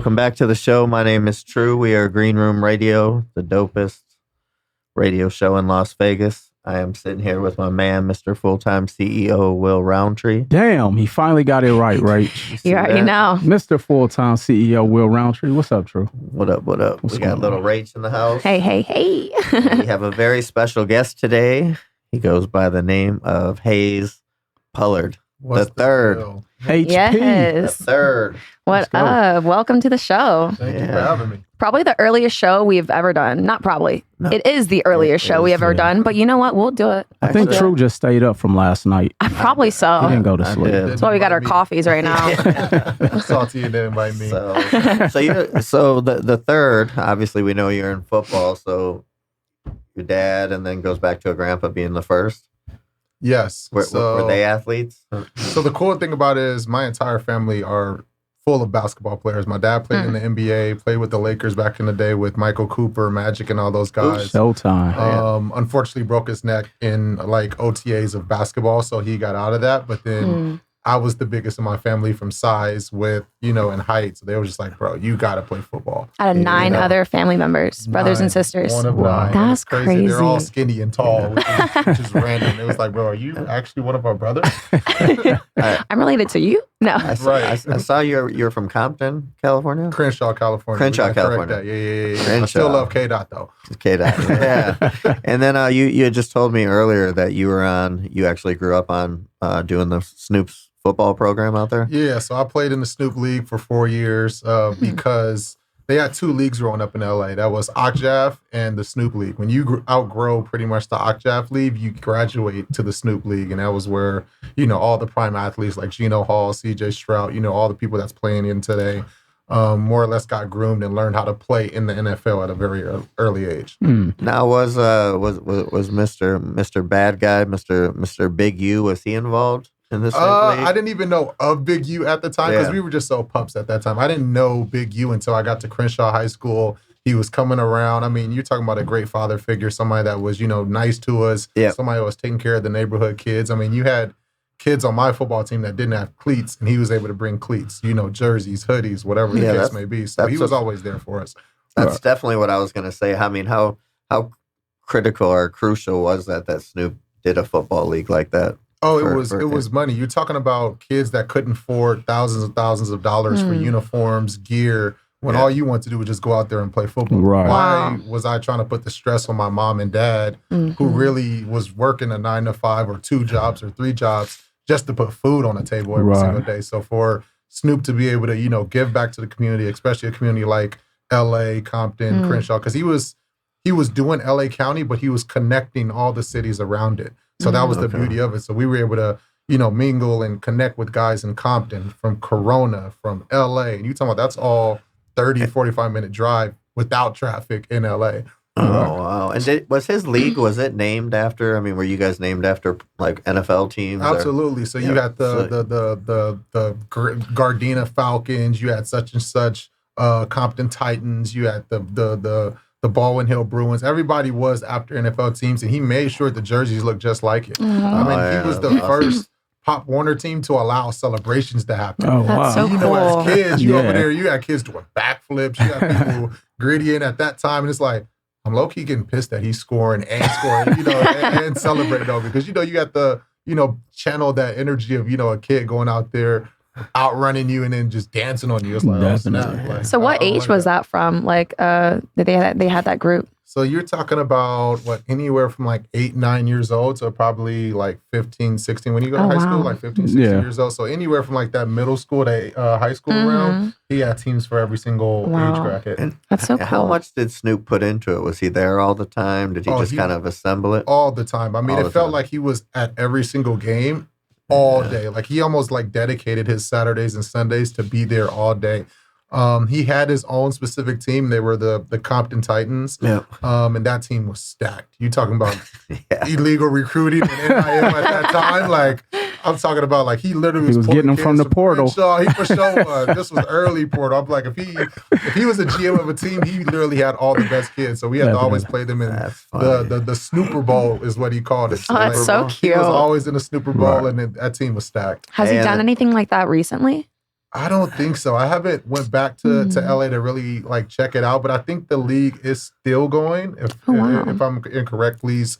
Welcome back to the show. My name is True. We are Green Room Radio, the dopest radio show in Las Vegas. I am sitting here with my man, Mr. Full-Time CEO, Will Roundtree. Damn, he finally got it right, right? You already know. Mr. Full-Time CEO, Will Roundtree. What's up, True? What up, what up? We got little Rach in the house. Hey, hey, hey. We have a very special guest today. He goes by the name of Hayes Pullard, the third. HP. Yes. The third. What up? Welcome to the show. Thank you for having me. Probably the earliest show we've ever done. Not probably. No. It is the earliest show we ever done. But you know what? We'll do it. I think True just stayed up from last night. Probably so. He didn't go to sleep. That's why we got our coffees right now. Salty and didn't invite me. So the third, obviously we know you're in football, so your dad and then goes back to a grandpa being the first. Yes. Were they athletes? So the cool thing about it is my entire family are full of basketball players. My dad played in the NBA, played with the Lakers back in the day with Michael Cooper, Magic, and all those guys. Showtime. Unfortunately broke his neck in like OTAs of basketball, so he got out of that. But then I was the biggest in my family from size with, and height. So they were just like, bro, you got to play football. Out of 9 other family members, brothers and sisters. One of 9. That's crazy. They're all skinny and tall, which is random. It was like, bro, are you actually one of our brothers? I'm related to you? No. I saw you're from Compton, California? Crenshaw, California. Crenshaw, California. Yeah. I still love K-Dot, though. K-Dot, yeah. And then you had just told me earlier that you actually grew up on doing the Snoop's football program out there? Yeah, so I played in the Snoop League for 4 years because they had 2 leagues growing up in LA. That was OCJAF and the Snoop League. When you outgrow pretty much the OCJAF League, you graduate to the Snoop League. And that was where, all the prime athletes like Geno Hall, CJ Stroud, all the people that's playing in today, more or less got groomed and learned how to play in the NFL at a very early age. Now, was Mr. Bad Guy, Mr. Big U, was he involved in this league? I didn't even know of Big U at the time because we were just so pups at that time. I didn't know Big U until I got to Crenshaw High School. He was coming around. I mean, you're talking about a great father figure, somebody that was, nice to us, somebody who was taking care of the neighborhood kids. I mean, you had kids on my football team that didn't have cleats, and he was able to bring cleats, jerseys, hoodies, whatever the case may be. So he was always there for us. That's definitely what I was going to say. I mean, how critical or crucial was that Snoop did a football league like that? Oh, it was money. You're talking about kids that couldn't afford thousands and thousands of dollars for uniforms, gear, when all you want to do was just go out there and play football. Right. Why was I trying to put the stress on my mom and dad, who really was working a 9 to 5 or 2 jobs or 3 jobs just to put food on the table every single day? So for Snoop to be able to, give back to the community, especially a community like LA, Compton, Crenshaw, because he was doing LA County, but he was connecting all the cities around it. So that was the beauty of it. So we were able to, mingle and connect with guys in Compton, from Corona, from LA. And you talking about that's all 30, 45-minute drive without traffic in LA. Oh, wow. And was his league, was it named after, were you guys named after like NFL teams? Absolutely. So you had the Gardena Falcons, you had such and such Compton Titans, you had the Baldwin Hill Bruins. Everybody was after NFL teams, and he made sure the jerseys looked just like it. He was the first Pop Warner team to allow celebrations to happen. Oh, wow. That's so cool. As kids, over there, you had kids doing backflips, you had people grittying at that time, and it's like, I'm low-key getting pissed that he's scoring and celebrating over, because, you got the, channel that energy of, a kid going out there outrunning you and then just dancing on you. It's like, so what age was that from? Like, they had that group? So you're talking about anywhere from like 8, 9 years old to probably like 15, 16. When you go to high school, like 15, 16 years old. So anywhere from like that middle school to high school round, he had teams for every single age bracket. And that's so cool. How much did Snoop put into it? Was he there all the time? Did he just kind of assemble it? All the time. I mean, it felt like he was at every single game all day. Like he almost like dedicated his Saturdays and Sundays to be there all day. He had his own specific team. They were the Compton Titans. Yeah. And that team was stacked. You talking about illegal recruiting and NIL at that time? Like, I'm talking about like he literally was getting them from the portal. He for sure was. This was early portal. I'm like, if he was a GM of a team, he literally had all the best kids. So we had to always play them in the Snooper Bowl is what he called it. Oh, that's so cute. He was always in the Snooper Bowl, and that team was stacked. Has he done anything like that recently? I don't think so. I haven't went back to LA to really like check it out, but I think the league is still going. If I'm incorrect, please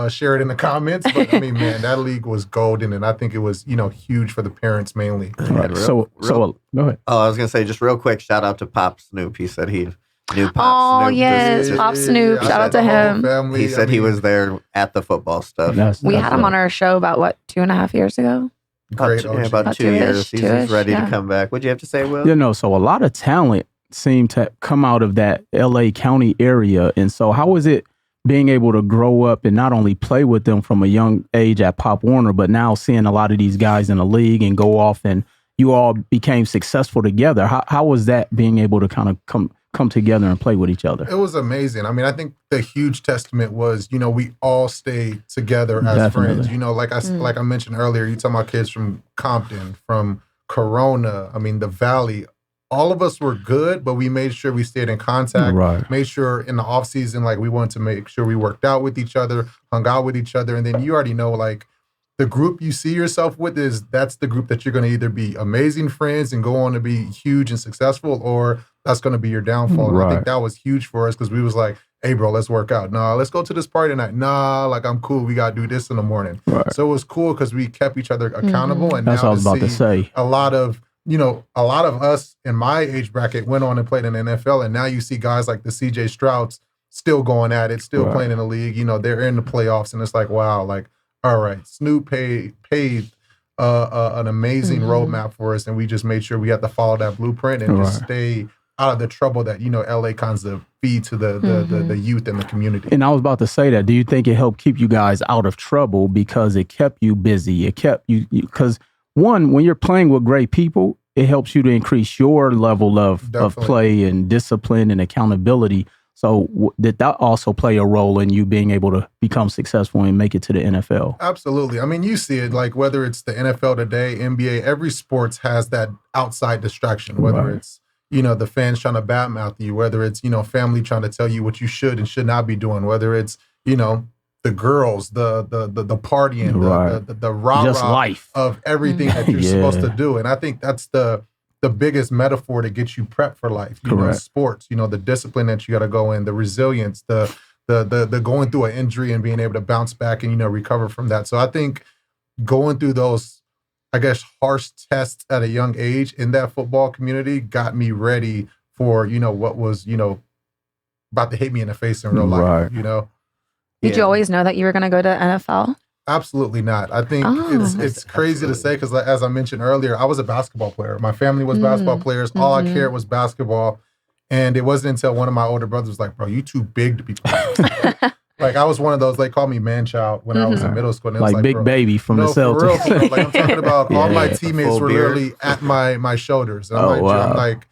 share it in the comments. But I mean, man, that league was golden, and I think it was huge for the parents mainly. Right. So go ahead. Oh, I was gonna say just real quick. Shout out to Pop Snoop. He said he knew Pop Oh Snoop. yes, Pop Snoop. Shout out to him. Family. He said he was there at the football stuff. We had him on our show about 2.5 years ago. Great. About 2 years. He's ready to come back. What'd you have to say, Will? So a lot of talent seemed to come out of that LA County area. And so how was it being able to grow up and not only play with them from a young age at Pop Warner, but now seeing a lot of these guys in the league and go off and you all became successful together? How was that being able to kind of come together and play with each other? It was amazing. I mean, I think the huge testament was, we all stayed together as friends. Like I mentioned earlier, you talking about kids from Compton, from Corona, I mean, the Valley. All of us were good, but we made sure we stayed in contact. Right. Made sure in the off season, like we wanted to make sure we worked out with each other, hung out with each other. And then you already know, like, the group you see yourself with that's the group that you're going to either be amazing friends and go on to be huge and successful, or that's going to be your downfall. And I think that was huge for us because we was like, hey, bro, let's work out. Nah, let's go to this party tonight. Nah, like, I'm cool. We got to do this in the morning. Right. So it was cool because we kept each other accountable. And that's now what I was about to say. A lot of us in my age bracket went on and played in the NFL. And now you see guys like the CJ Strouds still going at it, still playing in the league. They're in the playoffs. And it's like, wow, like, all right, Snoop paved an amazing roadmap for us, and we just made sure we had to follow that blueprint and just stay out of the trouble that LA kinds of feed to the youth and the community. And I was about to say that. Do you think it helped keep you guys out of trouble because it kept you busy? It kept you because one, when you're playing with great people, it helps you to increase your level of play and discipline and accountability. So did that also play a role in you being able to become successful and make it to the NFL? Absolutely. I mean, you see it, like whether it's the NFL today, NBA, every sports has that outside distraction, whether it's, the fans trying to badmouth you, whether it's, family trying to tell you what you should and should not be doing, whether it's, the girls, the partying, the rah-rah of everything that you're supposed to do. And I think that's the biggest metaphor to get you prepped for life. Sports, the discipline that you got to go in, the resilience, the going through an injury and being able to bounce back and, recover from that. So I think going through those, I guess, harsh tests at a young age in that football community got me ready for, what was, about to hit me in the face in real life, Did you always know that you were going to go to NFL? Absolutely not. I think it's crazy to say because, as I mentioned earlier, I was a basketball player. My family was basketball players. All I cared was basketball. And it wasn't until one of my older brothers was like, bro, you too big to be playing. Like, I was one of those, they called me man-child when I was in middle school. And it was like Big bro, Baby from the Celtics. For real. Like, I'm talking about all my teammates were literally at my shoulders. And I'm like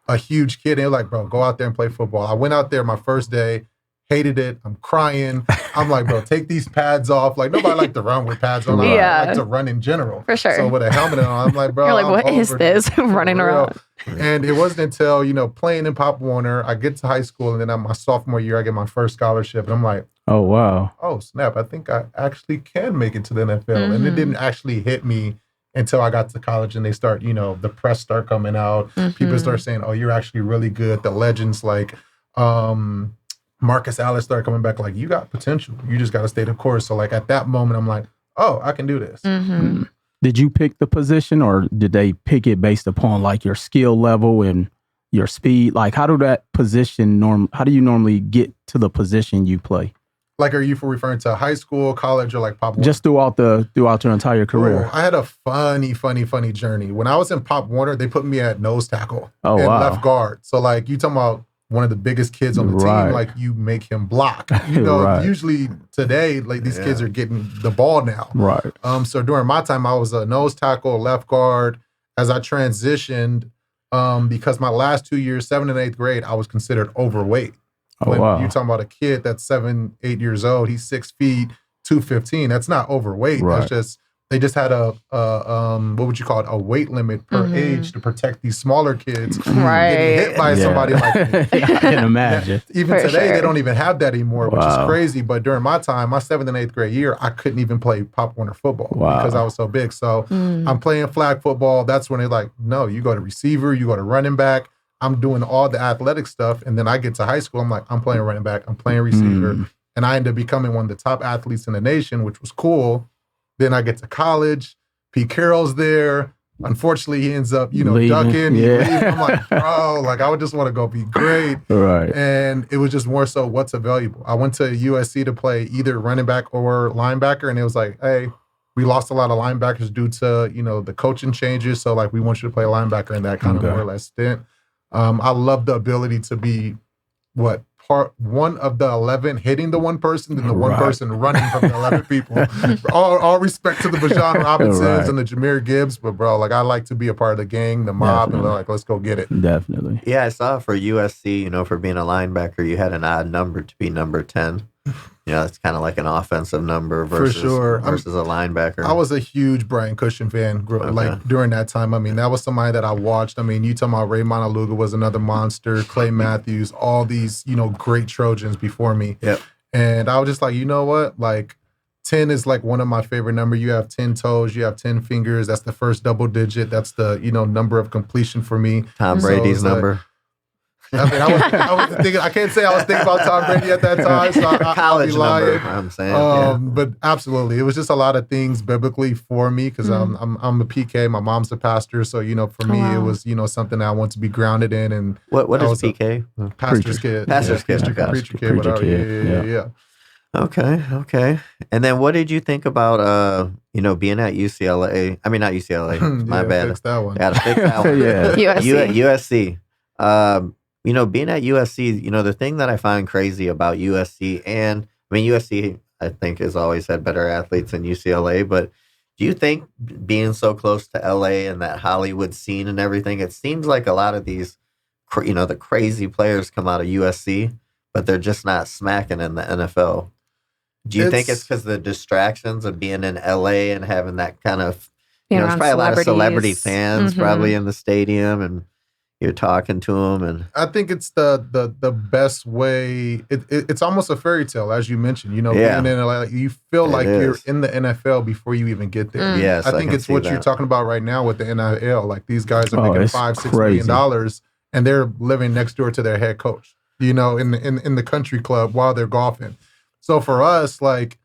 a huge kid. And they're like, bro, go out there and play football. I went out there my first day. Hated it. I'm crying. I'm like, bro, take these pads off. Like, nobody like to run with pads on. I like to run in general. For sure. So with a helmet on, I'm like, bro, you're like, what is this? Running around. And it wasn't until, playing in Pop Warner, I get to high school, and then my sophomore year, I get my first scholarship. And I'm like, oh, wow. Oh, snap. I think I actually can make it to the NFL. And it didn't actually hit me until I got to college and they start, the press start coming out. People start saying, oh, you're actually really good. The legends like, Marcus Allen started coming back like, you got potential. You just got to stay the course. So like at that moment, I'm like, oh, I can do this. Did you pick the position or did they pick it based upon like your skill level and your speed? Like how do you normally get to the position you play? Like, are you referring to high school, college, or like Pop Warner? Just throughout your entire career. I had a funny journey. When I was in Pop Warner, they put me at nose tackle and left guard. So like you talking about one of the biggest kids on the team, like you make him block. Usually today, like these kids are getting the ball now. Right. So during my time, I was a nose tackle, left guard. As I transitioned, because my last 2 years, 7th and 8th grade, I was considered overweight. When you're talking about a kid that's 7, 8 years old, he's 6 feet, 215. That's not overweight. That's just they just had a what would you call it, a weight limit per age to protect these smaller kids from getting hit by somebody like me. I can imagine. Even today, they don't even have that anymore, which is crazy. But during my time, my 7th and 8th grade year, I couldn't even play Pop Warner football because I was so big. So I'm playing flag football. That's when they're like, no, you go to receiver, you go to running back. I'm doing all the athletic stuff. And then I get to high school, I'm like, I'm playing running back, I'm playing receiver. And I end up becoming one of the top athletes in the nation, which was cool. Then I get to college. Pete Carroll's there. Unfortunately, he ends up, Leaving. ducking. I'm like, bro, like I would just want to go be great. Right. And it was just more so what's available. I went to USC to play either running back or linebacker. And it was like, hey, we lost a lot of linebackers due to, the coaching changes. So like, we want you to play linebacker in that kind of more or less stint. I love the ability to be part one of the 11 hitting the one person, then the one person running from the 11 people. all respect to the Bijan Robinsons and the Jahmyr Gibbs, but bro, like I like to be a part of the gang, the mob, and like let's go get it. Definitely. Yeah, I saw for USC, for being a linebacker, you had an odd number to be number 10. It's kind of like an offensive number versus a linebacker. I was a huge Brian Cushing fan during that time. I mean, that was somebody that I watched. I mean, you talking about Ray Monaluga was another monster, Clay Matthews, all these, great Trojans before me. Yep. And I was just like, you know what? Like 10 is like one of my favorite numbers. You have 10 toes, you have 10 fingers. That's the first double digit. That's the, number of completion for me. Tom Brady's number. I mean, I was thinking. I can't say I was thinking about Tom Brady at that time. So college number, I'm saying. But absolutely, it was just a lot of things biblically for me because I'm a PK. My mom's a pastor, so for me it was something that I want to be grounded in. And what is PK? Pastor's kid. Pastor's kid. Preacher kid. Whatever. Yeah. Okay. And then what did you think about being at UCLA? I mean, not UCLA. My bad. Fix that one. Gotta fix that one. USC. USC. Being at USC, the thing that I find crazy about USC, and I mean, USC, I think, has always had better athletes than UCLA, but do you think being so close to LA and that Hollywood scene and everything, it seems like a lot of these, the crazy players come out of USC, but they're just not smacking in the NFL. Do you think it's because of the distractions of being in LA and having that kind of, there's probably a lot of celebrity fans probably in the stadium and you're talking to them, and I think it's the best way. It's almost a fairy tale, as you mentioned. Being in LA, you feel like you're in the NFL before you even get there. Yes, I think it's what you're talking about right now with the NIL. Like these guys are making $5-6 million, and they're living next door to their head coach. In the country club while they're golfing. So for us, like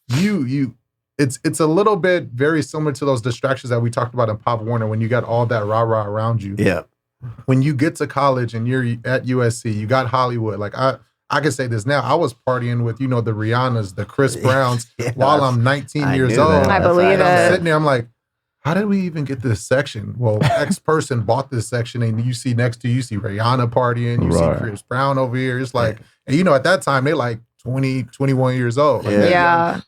it's a little bit very similar to those distractions that we talked about in Pop Warner when you got all that rah-rah around you. Yeah. When you get to college and you're at USC, you got Hollywood. Like I can say this now. I was partying with, the Rihannas, the Chris Browns while I'm 19 years old. I believe it. I'm sitting there, I'm like, how did we even get this section? Well, X person bought this section and you see Rihanna partying, you see Chris Brown over here. It's like, and at that time, they like 20, 21 years old. Like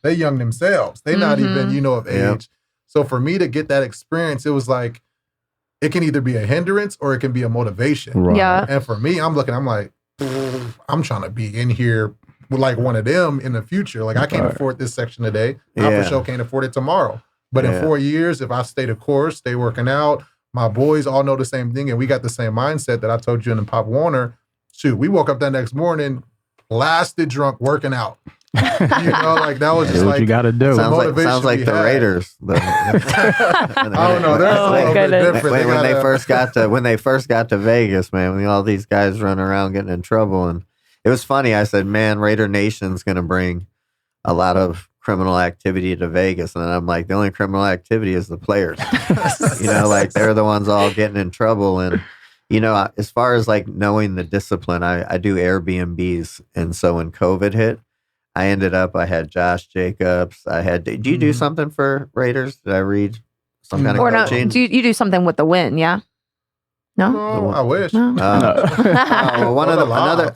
they're young themselves. They're not even, of age. So for me to get that experience, it was like, it can either be a hindrance or it can be a motivation. Right. Yeah. And for me, I'm like, I'm trying to be in here with like one of them in the future. Like I can't afford this section today. I for sure can't afford it tomorrow. But in 4 years, if I stay the course, stay working out, my boys all know the same thing and we got the same mindset that I told you in the Pop Warner. Shoot, we woke up that next morning, blasted drunk, working out. Like that was just what like you got to do. Sounds like the Raiders. I don't know. They're a little bit different. When they first got to Vegas, man, when all these guys running around getting in trouble, and it was funny. I said, "Man, Raider Nation's going to bring a lot of criminal activity to Vegas," and I'm like, the only criminal activity is the players. Like they're the ones all getting in trouble, and. As far as like knowing the discipline, I do Airbnbs, and so when COVID hit. I had Josh Jacobs. Did you do something for Raiders? Did I read some kind of coaching? No, you do something with the Wynn, yeah? No? I wish. No.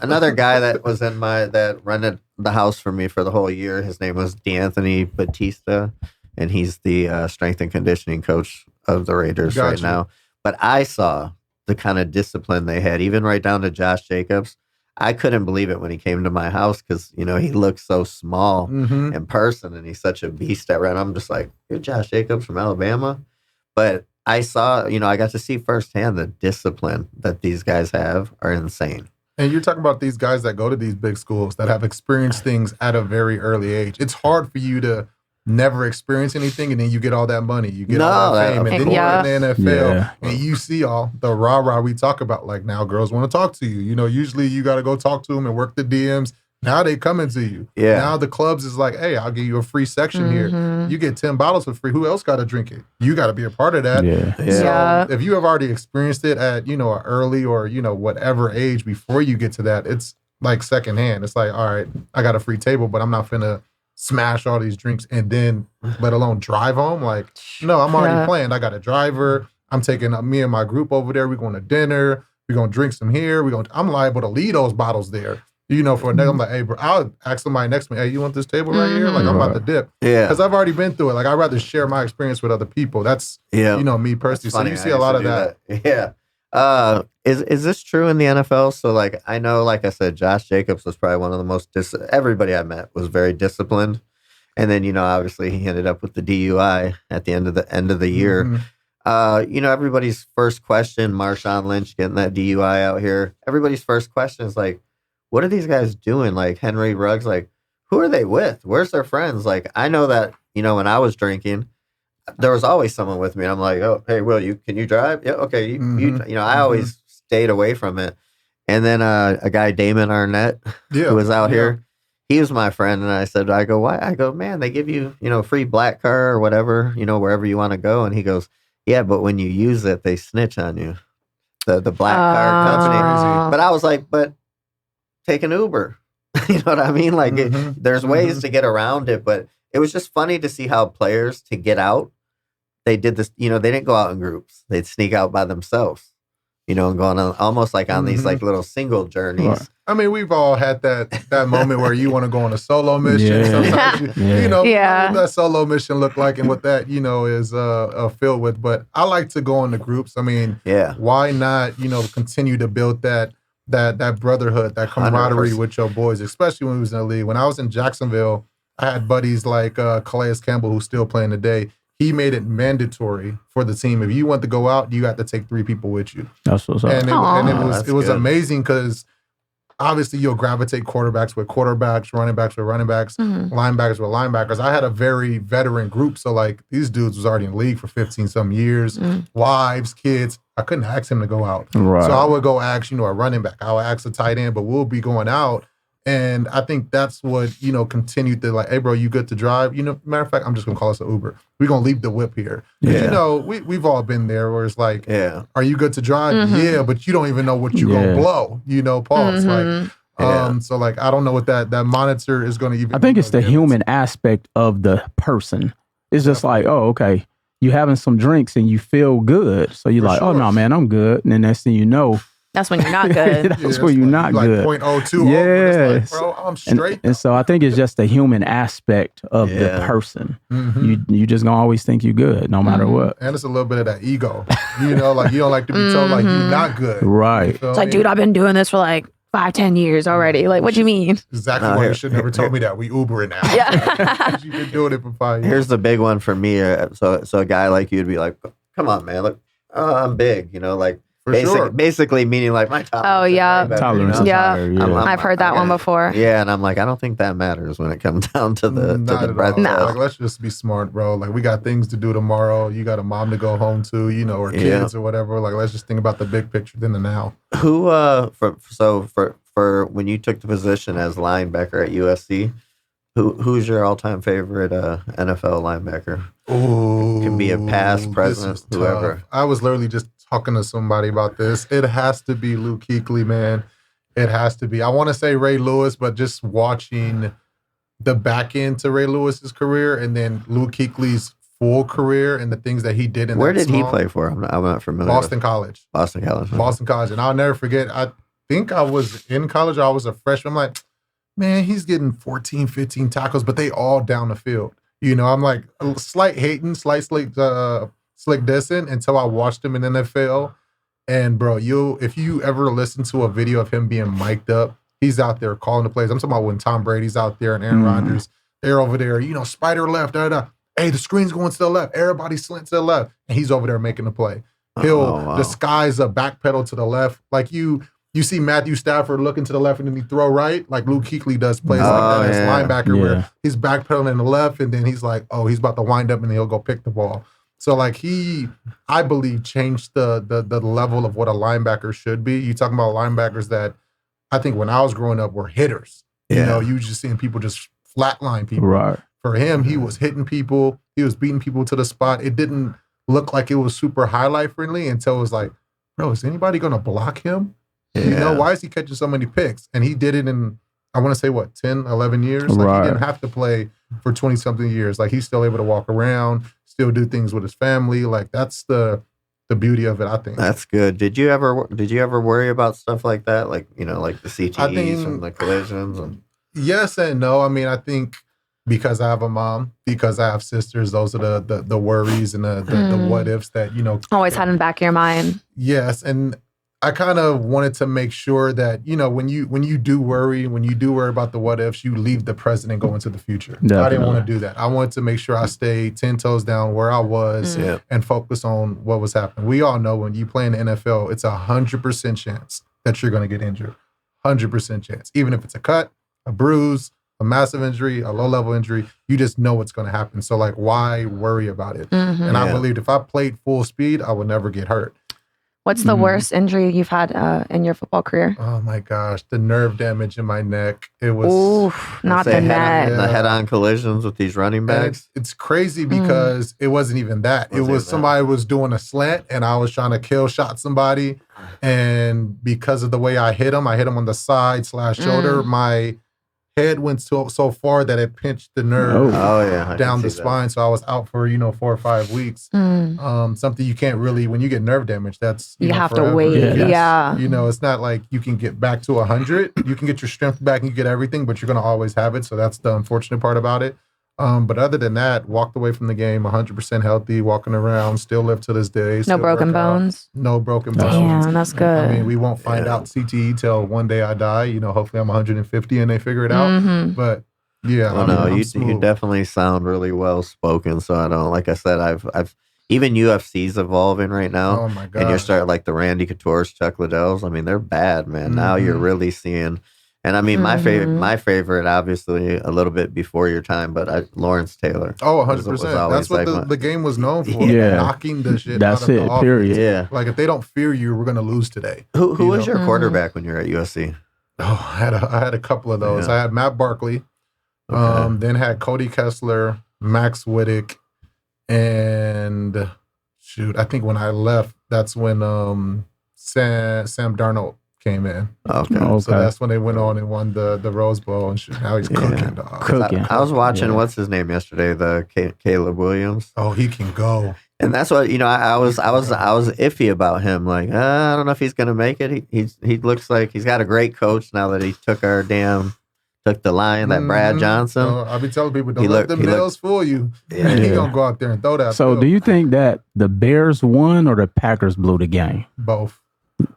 Another guy that was that rented the house for me for the whole year. His name was D'Anthony Batista, and he's the strength and conditioning coach of the Raiders right now. But I saw the kind of discipline they had, even right down to Josh Jacobs. I couldn't believe it when he came to my house because, you know, he looked so small Mm-hmm. in person and he's such a beast at run. I'm just like, you're Josh Jacobs from Alabama. But I saw, you know, I got to see firsthand the discipline that these guys have are insane. And you're talking about these guys that go to these big schools that have experienced things at a very early age. It's hard for you to never experience anything and then you get all that money, you get all that fame, and then you're in the NFL and you see all the rah-rah we talk about. Like now girls want to talk to you. You know, usually you got to go talk to them and work the DMs. Now they coming to you. Yeah. Now the clubs is like, hey, I'll give you a free section here. You get 10 bottles for free. Who else got to drink it? You got to be a part of that. So if you have already experienced it at, you know, an early or, you know, whatever age before you get to that, it's like secondhand. It's like, all right, I got a free table, but I'm not finna smash all these drinks and then let alone drive home. Like, no, I'm already planned. I got a driver. I'm taking me and my group over there. We're going to dinner. We're going to drink some here. I'm liable to leave those bottles there. You know, for a next, I'm like, hey, bro, I'll ask somebody next to me, hey, you want this table right here? Like, I'm about to dip. Yeah. Because I've already been through it. Like, I'd rather share my experience with other people. That's, you know, me personally. So you see a lot of that. Yeah. Is this true in the NFL? So, like, I know, like I said, Josh Jacobs was probably one of the most, everybody I met was very disciplined. And then, you know, obviously he ended up with the DUI at the end of the year. You know, everybody's first question, Marshawn Lynch getting that DUI out here, everybody's first question is like, what are these guys doing? Like Henry Ruggs, like, who are they with? Where's their friends? Like, I know that, you know, when I was drinking, there was always someone with me. And I'm like, oh, hey, Will, can you drive? Yeah, okay. You know, I always stayed away from it. And then a guy, Damon Arnett, who was out here, he was my friend. And I go, why? I go, man, they give you, you know, free black car or whatever, you know, wherever you want to go. And he goes, yeah, but when you use it, they snitch on you. The black car company. But I was like, but take an Uber. You know what I mean? Like, there's ways to get around it, but it was just funny to see how players, to get out, they did this, you know, they didn't go out in groups. They'd sneak out by themselves, you know, and going on almost like on these like little single journeys. Right. I mean, we've all had that moment where you want to go on a solo mission. Sometimes you know, what that solo mission look like and what that, you know, is filled with. But I like to go on the groups. I mean, why not, you know, continue to build that brotherhood, that camaraderie 100%. With your boys, especially when we was in the league. When I was in Jacksonville, I had buddies like Calais Campbell, who's still playing today. He made it mandatory for the team. If you want to go out, you got to take 3 people with you. That's what's up. And it was amazing because obviously you'll gravitate quarterbacks with quarterbacks, running backs with running backs, linebackers with linebackers. I had a very veteran group. So like these dudes was already in the league for 15 some years, wives, kids. I couldn't ask him to go out. Right. So I would go ask, you know, a running back. I would ask a tight end, but we'll be going out. And I think that's what, you know, continued to like, hey, bro, you good to drive? You know, matter of fact, I'm just going to call us an Uber. We're going to leave the whip here. Yeah. You know, we've all been there where it's like, are you good to drive? Yeah, but you don't even know what you're going to blow, you know, pause. Like, so like, I don't know what that monitor is going to even. I think it's the human aspect of the person. It's just like, oh, okay, you having some drinks and you feel good. So you're like, oh, no, man, I'm good. And then next thing you know, that's when you're not good. That's when you're not good. Like 0.02 over. It's like, bro, I'm straight. And so I think it's just the human aspect of the person. You just gonna always think you're good no matter what. And it's a little bit of that ego. You know, like you don't like to be told like you're not good. Right. It's like, dude, I've been doing this for like 5-10 years already. Like, what do you mean? Exactly why you should never told me that. We Ubering now. Yeah. You've been doing it for 5 years. Here's the big one for me. So a guy like you'd be like, come on, man. Look, I'm big, you know, like, basically meaning like my tolerance. Oh, yeah. Tolerance. I've heard that one before. Yeah, and I'm like, I don't think that matters when it comes down to the breath. No. Like, let's just be smart, bro. Like, we got things to do tomorrow. You got a mom to go home to, you know, or kids or whatever. Like, let's just think about the big picture then and now. Who, for when you took the position as linebacker at USC, who's your all-time favorite NFL linebacker? Ooh, can be a past, present, whoever. I was literally just talking to somebody about this. It has to be Luke Kuechly, man. It has to be. I want to say Ray Lewis, but just watching the back end to Ray Lewis's career and then Luke Kuechly's full career and the things that he did in Where did he play for? I'm not familiar. Boston College. Boston College. Boston College. And I'll never forget, I think I was in college or I was a freshman. I'm like, man, he's getting 14, 15 tackles, but they all down the field. You know, I'm like, slight slick dissing until I watched him in NFL. And bro, if you ever listen to a video of him being mic'd up he's out there calling the plays. I'm talking about when Tom Brady's out there and Aaron Rodgers, they're over there, spider left, Hey, the screen's going to the left. Everybody slant to the left. And he's over there making the play. He'll disguise a backpedal to the left. Like you see Matthew Stafford looking to the left and then he throw right. Like Luke Kuechly does plays like that as linebacker where he's backpedaling in the left and then he's like, oh, he's about to wind up and he'll go pick the ball. So like I believe, changed the level of what a linebacker should be. You talking about linebackers that I think when I was growing up were hitters. You know, you just seeing people just flatline people. Right. For him, he was hitting people. He was beating people to the spot. It didn't look like it was super highlight friendly until it was like, bro, is anybody going to block him? Yeah. Why is he catching so many picks? And he did it in, I want to say, 10, 11 years? Like, he didn't have to play for 20-something years. Like, he's still able to walk around, still do things with his family. Like, that's the beauty of it, I think. That's good. Did you ever worry about stuff like that? Like, like the CTEs and the collisions? And yes and no. I mean, I think because I have a mom, because I have sisters, those are the worries and the what ifs that, always had in the back of your mind. Yes. And I kind of wanted to make sure that, when you do worry about the what ifs, you leave the present and go into the future. Definitely. I didn't want to do that. I wanted to make sure I stayed 10 toes down where I was and focus on what was happening. We all know when you play in the NFL, it's 100% chance that you're going to get injured. 100% chance. Even if it's a cut, a bruise, a massive injury, a low-level injury, you just know what's going to happen. So, like, why worry about it? And I believed if I played full speed, I would never get hurt. What's the worst injury you've had in your football career? Oh, my gosh. The nerve damage in my neck. It was... not the neck. The head-on collisions with these running backs. It's crazy because it wasn't even that. It was somebody was doing a slant, and I was trying to kill shot somebody. And because of the way I hit him on the side / shoulder, my head went so far that it pinched the nerve down the spine. So I was out for 4 or 5 weeks. Something you can't really, when you get nerve damage, that's you have forever. to wait. Yeah. It's not like you can get back to 100. You can get your strength back and you get everything, but you're going to always have it. So that's the unfortunate part about it. But other than that, walked away from the game 100% healthy, walking around, still live to this day. No broken bones? No broken bones. Damn, that's good. I mean, we won't find out CTE till one day I die. Hopefully I'm 150 and they figure it out. But yeah. Well, you definitely sound really well spoken. So I don't, like I said, I've even UFC's evolving right now. Oh my God. And you're starting like the Randy Couture's, Chuck Liddell's. I mean, they're bad, man. Now you're really seeing. And I mean, my favorite, obviously, a little bit before your time, but Lawrence Taylor. Oh, 100%. That's what the game was known for. Knocking the shit That's out of it, the period. offense. Yeah. Like, if they don't fear you, we're going to lose today. Who was your quarterback when you were at USC? Oh, I had a couple of those. Yeah. I had Matt Barkley, then had Cody Kessler, Max Whittick, and I think when I left, that's when Sam Darnold came in. Okay. So that's when they went on and won the Rose Bowl and shit. Now he's cooking, dog. Cooking. I was watching, what's his name yesterday? The Caleb Williams. Oh, he can go. And that's what, I was iffy about him. Like, I don't know if he's going to make it. He looks like he's got a great coach now that he took the line, that Brad Johnson. I've been telling people, don't let them nails fool you. Yeah. He going to go out there and throw that. So do you think that the Bears won or the Packers blew the game? Both.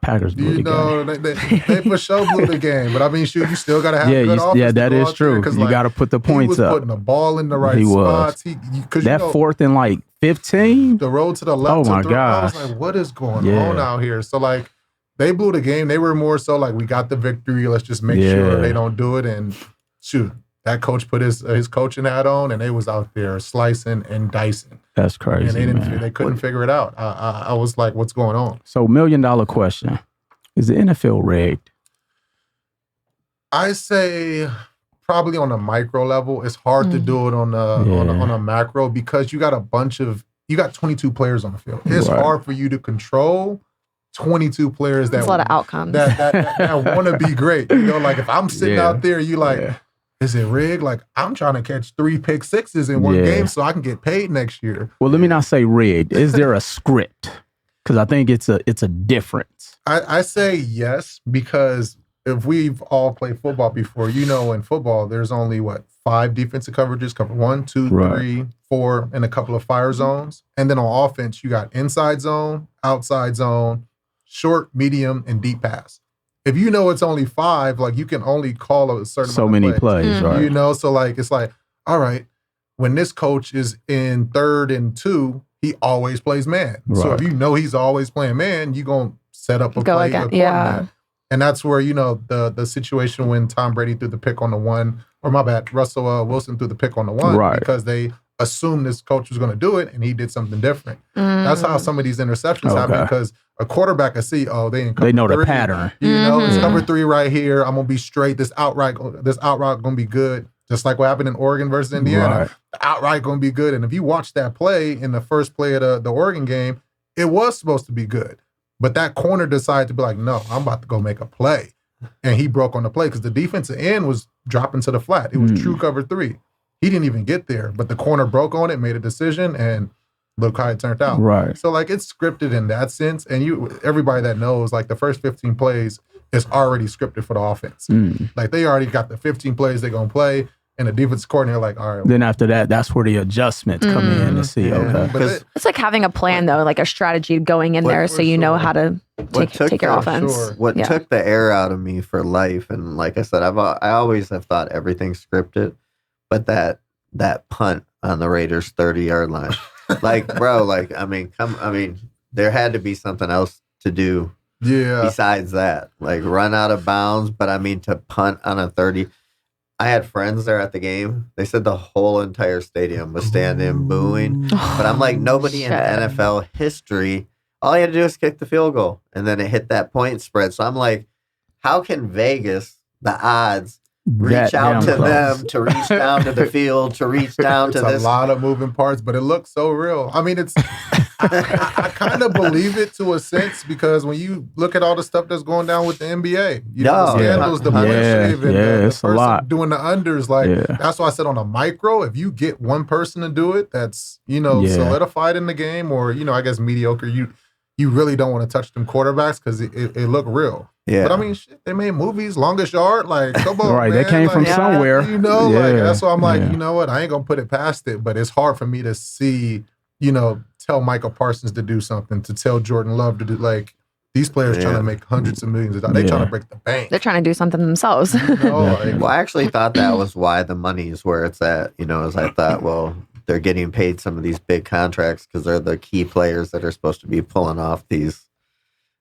Packers blew the game. They for sure blew the game. But I mean, shoot, you still got to have good offense. Yeah, that is true. You got to put the points up. He was putting the ball in the right spots. That fourth and like 15? The road to the left. Oh, my gosh. I was like, what is going on out here? So, like, they blew the game. They were more so like, we got the victory. Let's just make sure they don't do it. And shoot, that coach put his coaching hat on, and they was out there slicing and dicing. That's crazy, and they couldn't figure it out. I was like, what's going on? So, $1 million question. Is the NFL rigged? I say probably on a micro level. It's hard to do it on a macro because you got 22 players on the field. It's hard for you to control 22 players That's a lot of outcomes that want to be great. Like if I'm sitting out there, you like, is it rigged? Like I'm trying to catch 3 pick sixes in one game so I can get paid next year. Well, let me not say rigged. Is there a script? Because I think it's a difference. I say yes, because if we've all played football before, in football, there's only 5 defensive coverages, cover 1, 2, 3, 4, and a couple of fire zones. And then on offense, you got inside zone, outside zone, short, medium, and deep pass. if you know it's only 5, like you can only call a certain So amount many of plays, right? You know, so like it's like, all right, when this coach is in 3rd and 2, he always plays man. So Right. if you know he's always playing man, you're gonna set up a Go play again, according to yeah. that. And that's where, you know, the situation when Tom Brady threw the pick on the 1, or my bad, Russell Wilson threw the pick on the 1 Right. because they assumed this coach was going to do it and he did something different. That's how some of these interceptions happen, because a quarterback can see, oh, they know the 3. pattern. You know, it's cover 3 right here. I'm going to be straight. This outright going to be good. Just like what happened in Oregon versus Indiana. Right. The outright going to be good. And if you watch that play in the first play of the Oregon game, it was supposed to be good. But that corner decided to be like, no, I'm about to go make a play. And he broke on the play because the defensive end was dropping to the flat. It was true cover 3. He didn't even get there, but the corner broke on it, made a decision, and look how it turned out. Right. So, like, it's scripted in that sense. And everybody that knows, like, the first 15 plays is already scripted for the offense. Like, they already got the 15 plays they're going to play, and the defense coordinator like, all right. Then after that, that's where the adjustments come in to see, okay. But It's like having a plan, though, like a strategy going in there so you know how to take your offense. What took the air out of me for life, and like I said, I always have thought everything's scripted, but that punt on the Raiders 30-yard line, like, bro, like, I mean, there had to be something else to do, besides that, like run out of bounds. But I mean, to punt on a 30. I had friends there at the game. They said the whole entire stadium was standing booing, but I'm like, nobody in NFL history. All you had to do is kick the field goal, and then it hit that point spread. So I'm like, how can Vegas, the odds, reach out to them, to reach down to the field, to reach down to this? It's a lot of moving parts, but it looks so real. I mean, I kind of believe it to a sense, because when you look at all the stuff that's going down with the NBA, you know, the scandals, the shave, and the it's a person lot. doing the unders, like that's why I said on a micro, if you get one person to do it, that's, you know, solidified in the game, or, you know, I guess mediocre, you really don't want to touch them quarterbacks because it look real. Yeah. But I mean, shit, they made movies, Longest Yard, like, come on, right, man. they came like, from somewhere. You know, like, that's why I'm like, you know what, I ain't going to put it past it, but it's hard for me to see, you know, tell Michael Parsons to do something, to tell Jordan Love to do, like, these players trying to make hundreds of millions of dollars. They trying to break the bank. They're trying to do something themselves. You know, like, well, I actually thought that was why the money is where it's at, you know, as I thought, well, they're getting paid some of these big contracts because they're the key players that are supposed to be pulling off these,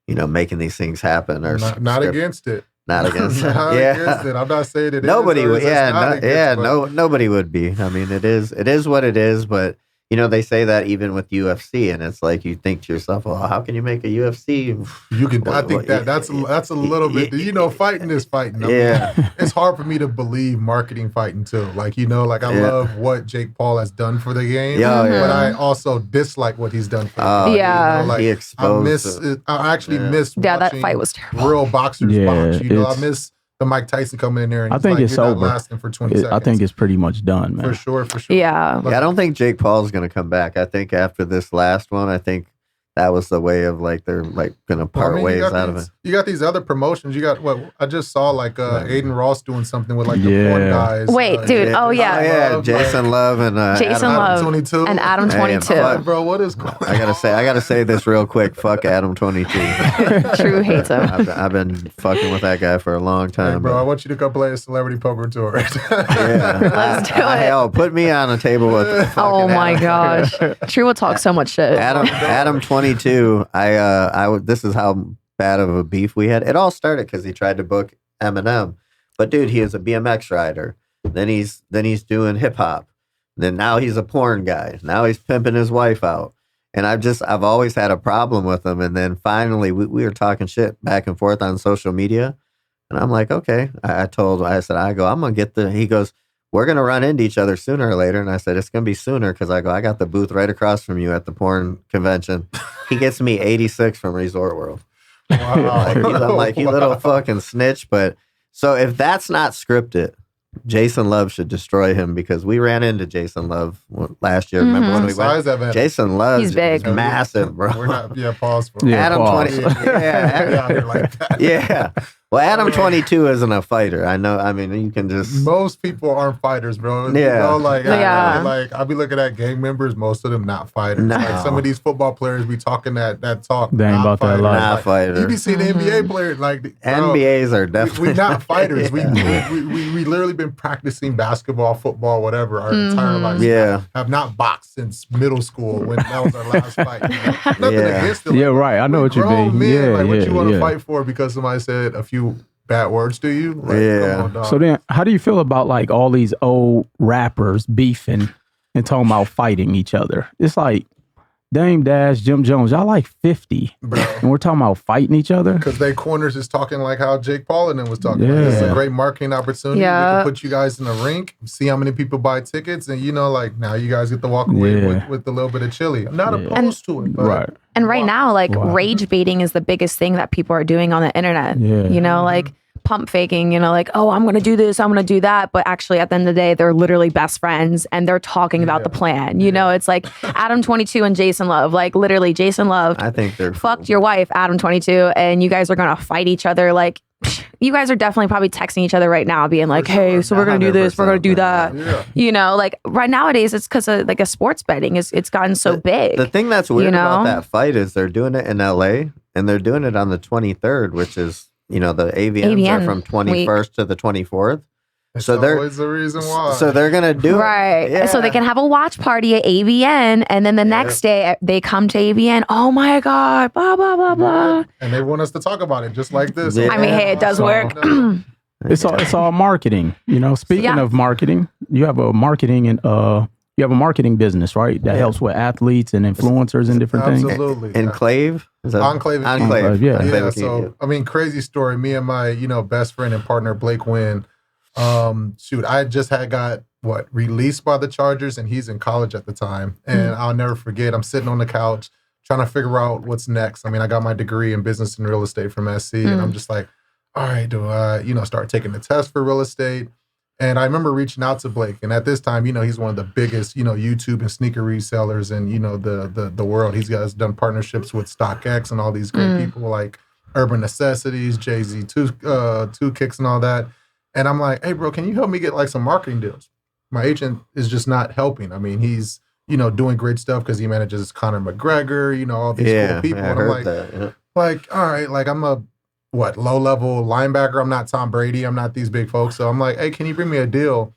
you know, making these things happen. Or not against it. Not against it. Against it. I'm not saying it nobody is. Would. Nobody would be. I mean, it is what it is. But you know, they say that even with UFC, and it's like you think to yourself, well, how can you make a UFC? You can. I think that's a little bit. You know, fighting is fighting. I mean, it's hard for me to believe marketing fighting too. Like, you know, like I love what Jake Paul has done for the game, but I also dislike what he's done for the game. You know, like, he exposed I actually miss. That fight was terrible. Real boxers box. You know, I miss the Mike Tyson coming in there, and I think it's you're over. Not lasting for 20 seconds. I think it's pretty much done, man. For sure. Yeah. I don't think Jake Paul's going to come back. I think after this last one, I think that was the way of, like, they're like going to part ways out of it. You got these other promotions. You got what I just saw, like Aiden Ross doing something with like the porn guys. Wait, dude. Jason Love and Adam 22 and Adam 22. Bro, what is going on? I gotta say this real quick. Fuck Adam 22. True hates him. I've been fucking with that guy for a long time. Hey, bro, I want you to come play a celebrity poker tour. Let's do it. Hell, put me on a table with. Oh my gosh, True will talk so much shit. Adam 22. This is how bad of a beef we had. It all started because he tried to book Eminem, but dude, he is a BMX rider. Then he's doing hip hop. Then now he's a porn guy. Now he's pimping his wife out. And I've always had a problem with him. And then finally we were talking shit back and forth on social media. And I'm like, okay. I said, I'm gonna get he goes, we're going to run into each other sooner or later. And I said, it's going to be sooner because I got the booth right across from you at the porn convention. He gets me 86 from Resort World. Wow. I'm like, you little fucking snitch. But so if that's not scripted, Jason Love should destroy him because we ran into Jason Love last year. Remember when we went? Jason Love is massive, bro. We're not, pause for Adam pause. 20. Yeah. Like that. Yeah. Well, Adam 22 isn't a fighter. I know. I mean, you can just. Most people aren't fighters, bro. Yeah. I be looking at gang members. Most of them not fighters. No. Like some of these football players be talking that talk. They ain't about that life. Not fighters. You be seeing NBA players like NBAs are definitely we not fighters. We literally been practicing basketball, football, whatever our entire lives. Yeah. Have not boxed since middle school when that was our last fight. Nothing against them. Yeah, right. I know what you mean. Men, what you want to fight for because somebody said a few bad words to you? Come on, dog. So then, how do you feel about like all these old rappers beefing and talking about fighting each other? It's like Dame Dash, Jim Jones, y'all like 50, bro. And we're talking about fighting each other? Because they corners is talking like how Jake Paul and them was talking. Yeah. This is a great marketing opportunity. Yeah. We can put you guys in the rink, see how many people buy tickets, and like now you guys get to walk away with a little bit of chili. I'm not opposed to it, but Right. And right now, like rage baiting is the biggest thing that people are doing on the internet. Yeah. Like pump faking, like, oh, I'm going to do this, I'm going to do that. But actually, at the end of the day, they're literally best friends and they're talking about the plan. It's like Adam 22 and Jason Love. Like literally, Jason Love I think they're fucked your wife, Adam 22, and you guys are going to fight each other. Like, you guys are definitely probably texting each other right now, being like, hey, so we're going to do this, we're going to do that. Like right nowadays, it's because of like a sports betting. It's gotten so big. The thing that's weird about that fight is they're doing it in LA and they're doing it on the 23rd, which is, the AVNs are from 21st to the 24th. So there's the reason why. So they're going to do right. it. Yeah. So they can have a watch party at AVN and then the next day they come to AVN. Oh my God, blah, blah, blah, blah. And they want us to talk about it just like this. Yeah. I mean, hey, it does work. It's all marketing. Speaking of marketing, you have a marketing business, right? That helps with athletes and influencers and different things. Absolutely. Enclave? Is that Enclave. Yeah. So, crazy story. Me and my, best friend and partner, Blake Wynn, I just got released by the Chargers and he's in college at the time. And I'll never forget, I'm sitting on the couch trying to figure out what's next. I got my degree in business and real estate from SC and I'm just like, all right, do I, start taking the test for real estate? And I remember reaching out to Blake. And at this time, he's one of the biggest, YouTube and sneaker resellers in, the world. He's done partnerships with StockX and all these great people like Urban Necessities, Jay-Z, Two Kicks and all that. And I'm like, hey, bro, can you help me get like some marketing deals? My agent is just not helping. He's, doing great stuff because he manages Conor McGregor, all these cool people. Yeah, and I'm like, all right, like I'm a low-level linebacker. I'm not Tom Brady. I'm not these big folks. So I'm like, hey, can you bring me a deal?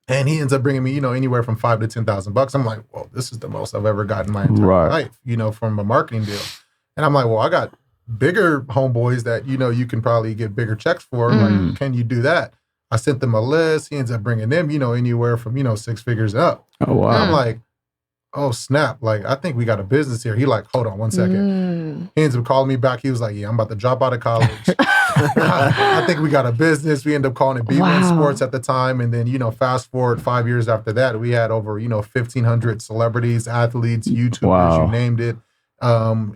And he ends up bringing me, anywhere from $5,000 to $10,000. I'm like, well, this is the most I've ever gotten in my entire life, from a marketing deal. And I'm like, well, I got bigger homeboys that, you can probably get bigger checks for. Like, can you do that? I sent them a list. He ends up bringing them, anywhere from, 6 figures up. Oh, wow. And I'm like, oh, snap. Like, I think we got a business here. He like, hold on 1 second. He ends up calling me back. He was like, yeah, I'm about to drop out of college. I think we got a business. We ended up calling it B1 Sports at the time. And then, fast forward 5 years after that, we had over, 1,500 celebrities, athletes, YouTubers, you named it.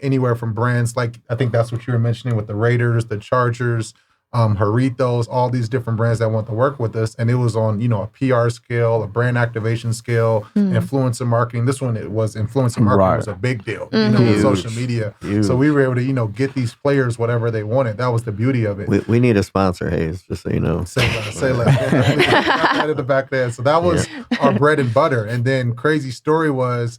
Anywhere from brands like, I think that's what you were mentioning with the Raiders, the Chargers, Jarritos, all these different brands that want to work with us. And it was on, a PR scale, a brand activation scale, influencer marketing. This one, it was influencer marketing was a big deal, with social media. So we were able to, get these players whatever they wanted. That was the beauty of it. We need a sponsor, Hayes, just so you know. Say that. Got in the back there. So that was our bread and butter. And then crazy story was,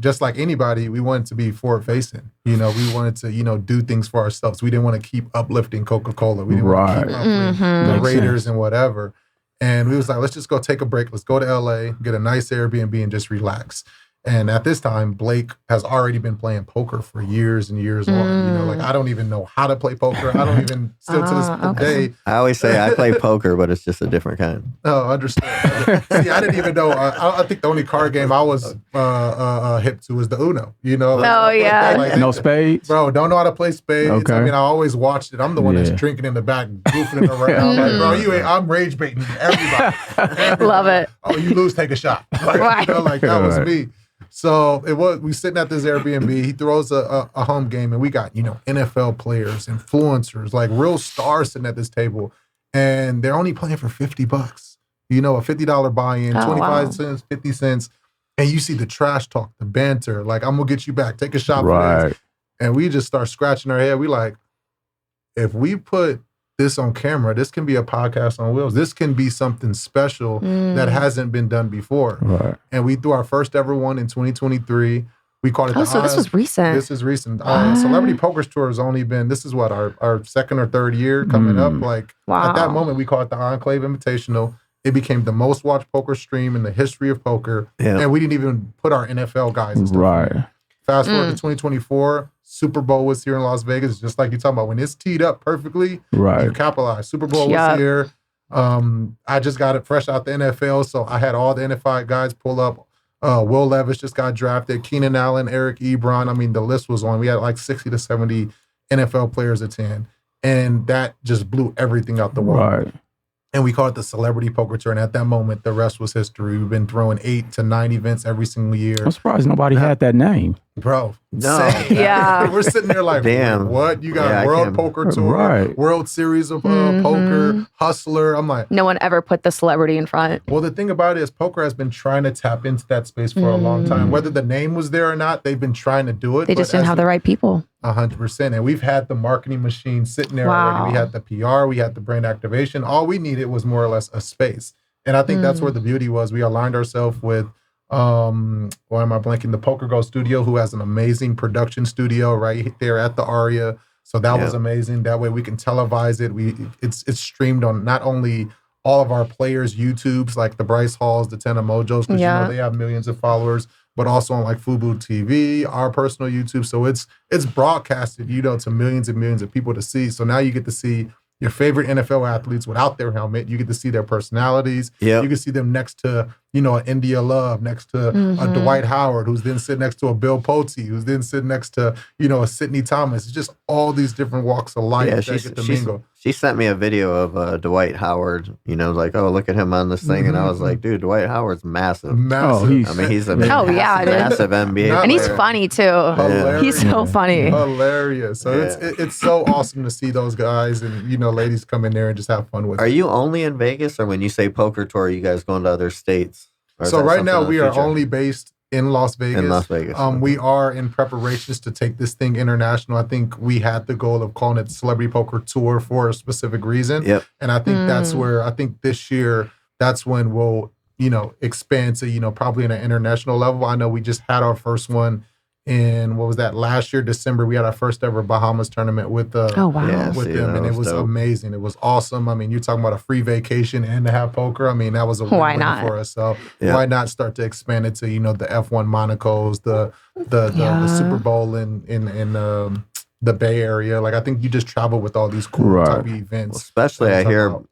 just like anybody, we wanted to be forward facing. We wanted to, do things for ourselves. We didn't want to keep uplifting Coca-Cola. We didn't want to keep uplifting the Raiders and whatever. And we was like, let's just go take a break. Let's go to LA, get a nice Airbnb and just relax. And at this time, Blake has already been playing poker for years and years on. Like I don't even know how to play poker. I don't even still to this day. I always say I play poker, but it's just a different kind. Oh, understand. See, I didn't even know. I think the only card game I was hip to was the Uno. No spades, bro. Don't know how to play spades. Okay. I always watched it. I'm the one that's drinking in the back, goofing it around. Like, bro, I'm rage baiting everybody. Love it. Oh, you lose, take a shot. Like, that was me. So we sitting at this Airbnb. He throws a home game, and we got NFL players, influencers, like real stars sitting at this table, and they're only playing for $50. A $50 buy-in, 25 cents, 50 cents, and you see the trash talk, the banter. Like, I'm gonna get you back. Take a shot for this. And we just start scratching our head. We like, if we put this on camera. This can be a podcast on wheels. This can be something special that hasn't been done before. Right. And we threw our first ever one in 2023. We called it so this was recent. This is recent. Celebrity Poker Tour has only been, this is what, our second or third year coming up. Like, at that moment, we called it the Enclave Invitational. It became the most watched poker stream in the history of poker. Yeah. And we didn't even put our NFL guys and stuff. Right. Fast forward to 2024, Super Bowl was here in Las Vegas. Just like you're talking about, when it's teed up perfectly, you capitalize. Super Bowl was here. I just got it fresh out the NFL, so I had all the NFL guys pull up. Will Levis just got drafted. Keenan Allen, Eric Ebron. I mean, the list was on. We had like 60 to 70 NFL players attend. And that just blew everything out the water. Right. And we call it the Celebrity Poker Tour. And at that moment, the rest was history. We've been throwing 8 to 9 events every single year. I'm surprised nobody had that name. Bro. No. Yeah. We're sitting there like, damn. What? You got World Poker Tour, World Series of Poker, Hustler. I'm like. No one ever put the celebrity in front. Well, the thing about it is poker has been trying to tap into that space for a long time. Whether the name was there or not, they've been trying to do it. They just didn't have the right people. 100%. And we've had the marketing machine sitting there already. We had the PR, we had the brand activation. All we needed was more or less a space. And I think that's where the beauty was. We aligned ourselves with, why am I blanking? The Poker Go Studio, who has an amazing production studio right there at the Aria. So that was amazing. That way we can televise it. It's streamed on not only all of our players' YouTubes, like the Bryce Halls, the Tenna Mojos, because you know they have millions of followers, but also on like Fubu TV, our personal YouTube. So it's broadcasted, to millions and millions of people to see. So now you get to see your favorite NFL athletes without their helmet. You get to see their personalities. You can see them next to, an India Love, next to a Dwight Howard, who's then sitting next to a Bill Pote, who's then sitting next to, a Sidney Thomas. It's just all these different walks of life that get to mingle. She sent me a video of Dwight Howard, like, oh, look at him on this thing. And I was like, dude, Dwight Howard's massive. Massive. He's a massive NBA And he's player. funny, too. Hilarious. He's so funny. Hilarious. So it's so awesome to see those guys and, ladies come in there and just have fun with it. Are you only in Vegas, or when you say poker tour, you guys going to other states? So right now we are only based in Las Vegas. In Las Vegas. We are in preparations to take this thing international. I think we had the goal of calling it Celebrity Poker Tour for a specific reason. Yep. And I think that's where, this year, that's when we'll, expand to, probably in an international level. I know we just had our first one in, last year, December. We had our first ever Bahamas tournament with them. And it was dope. Amazing. It was awesome. I mean, you're talking about a free vacation and to have poker. I mean, that was a win-win for us. So why not start to expand it to, the F1 Monacos, the Super Bowl in the Bay Area. Like, I think you just travel with all these cool type of events. Well, especially I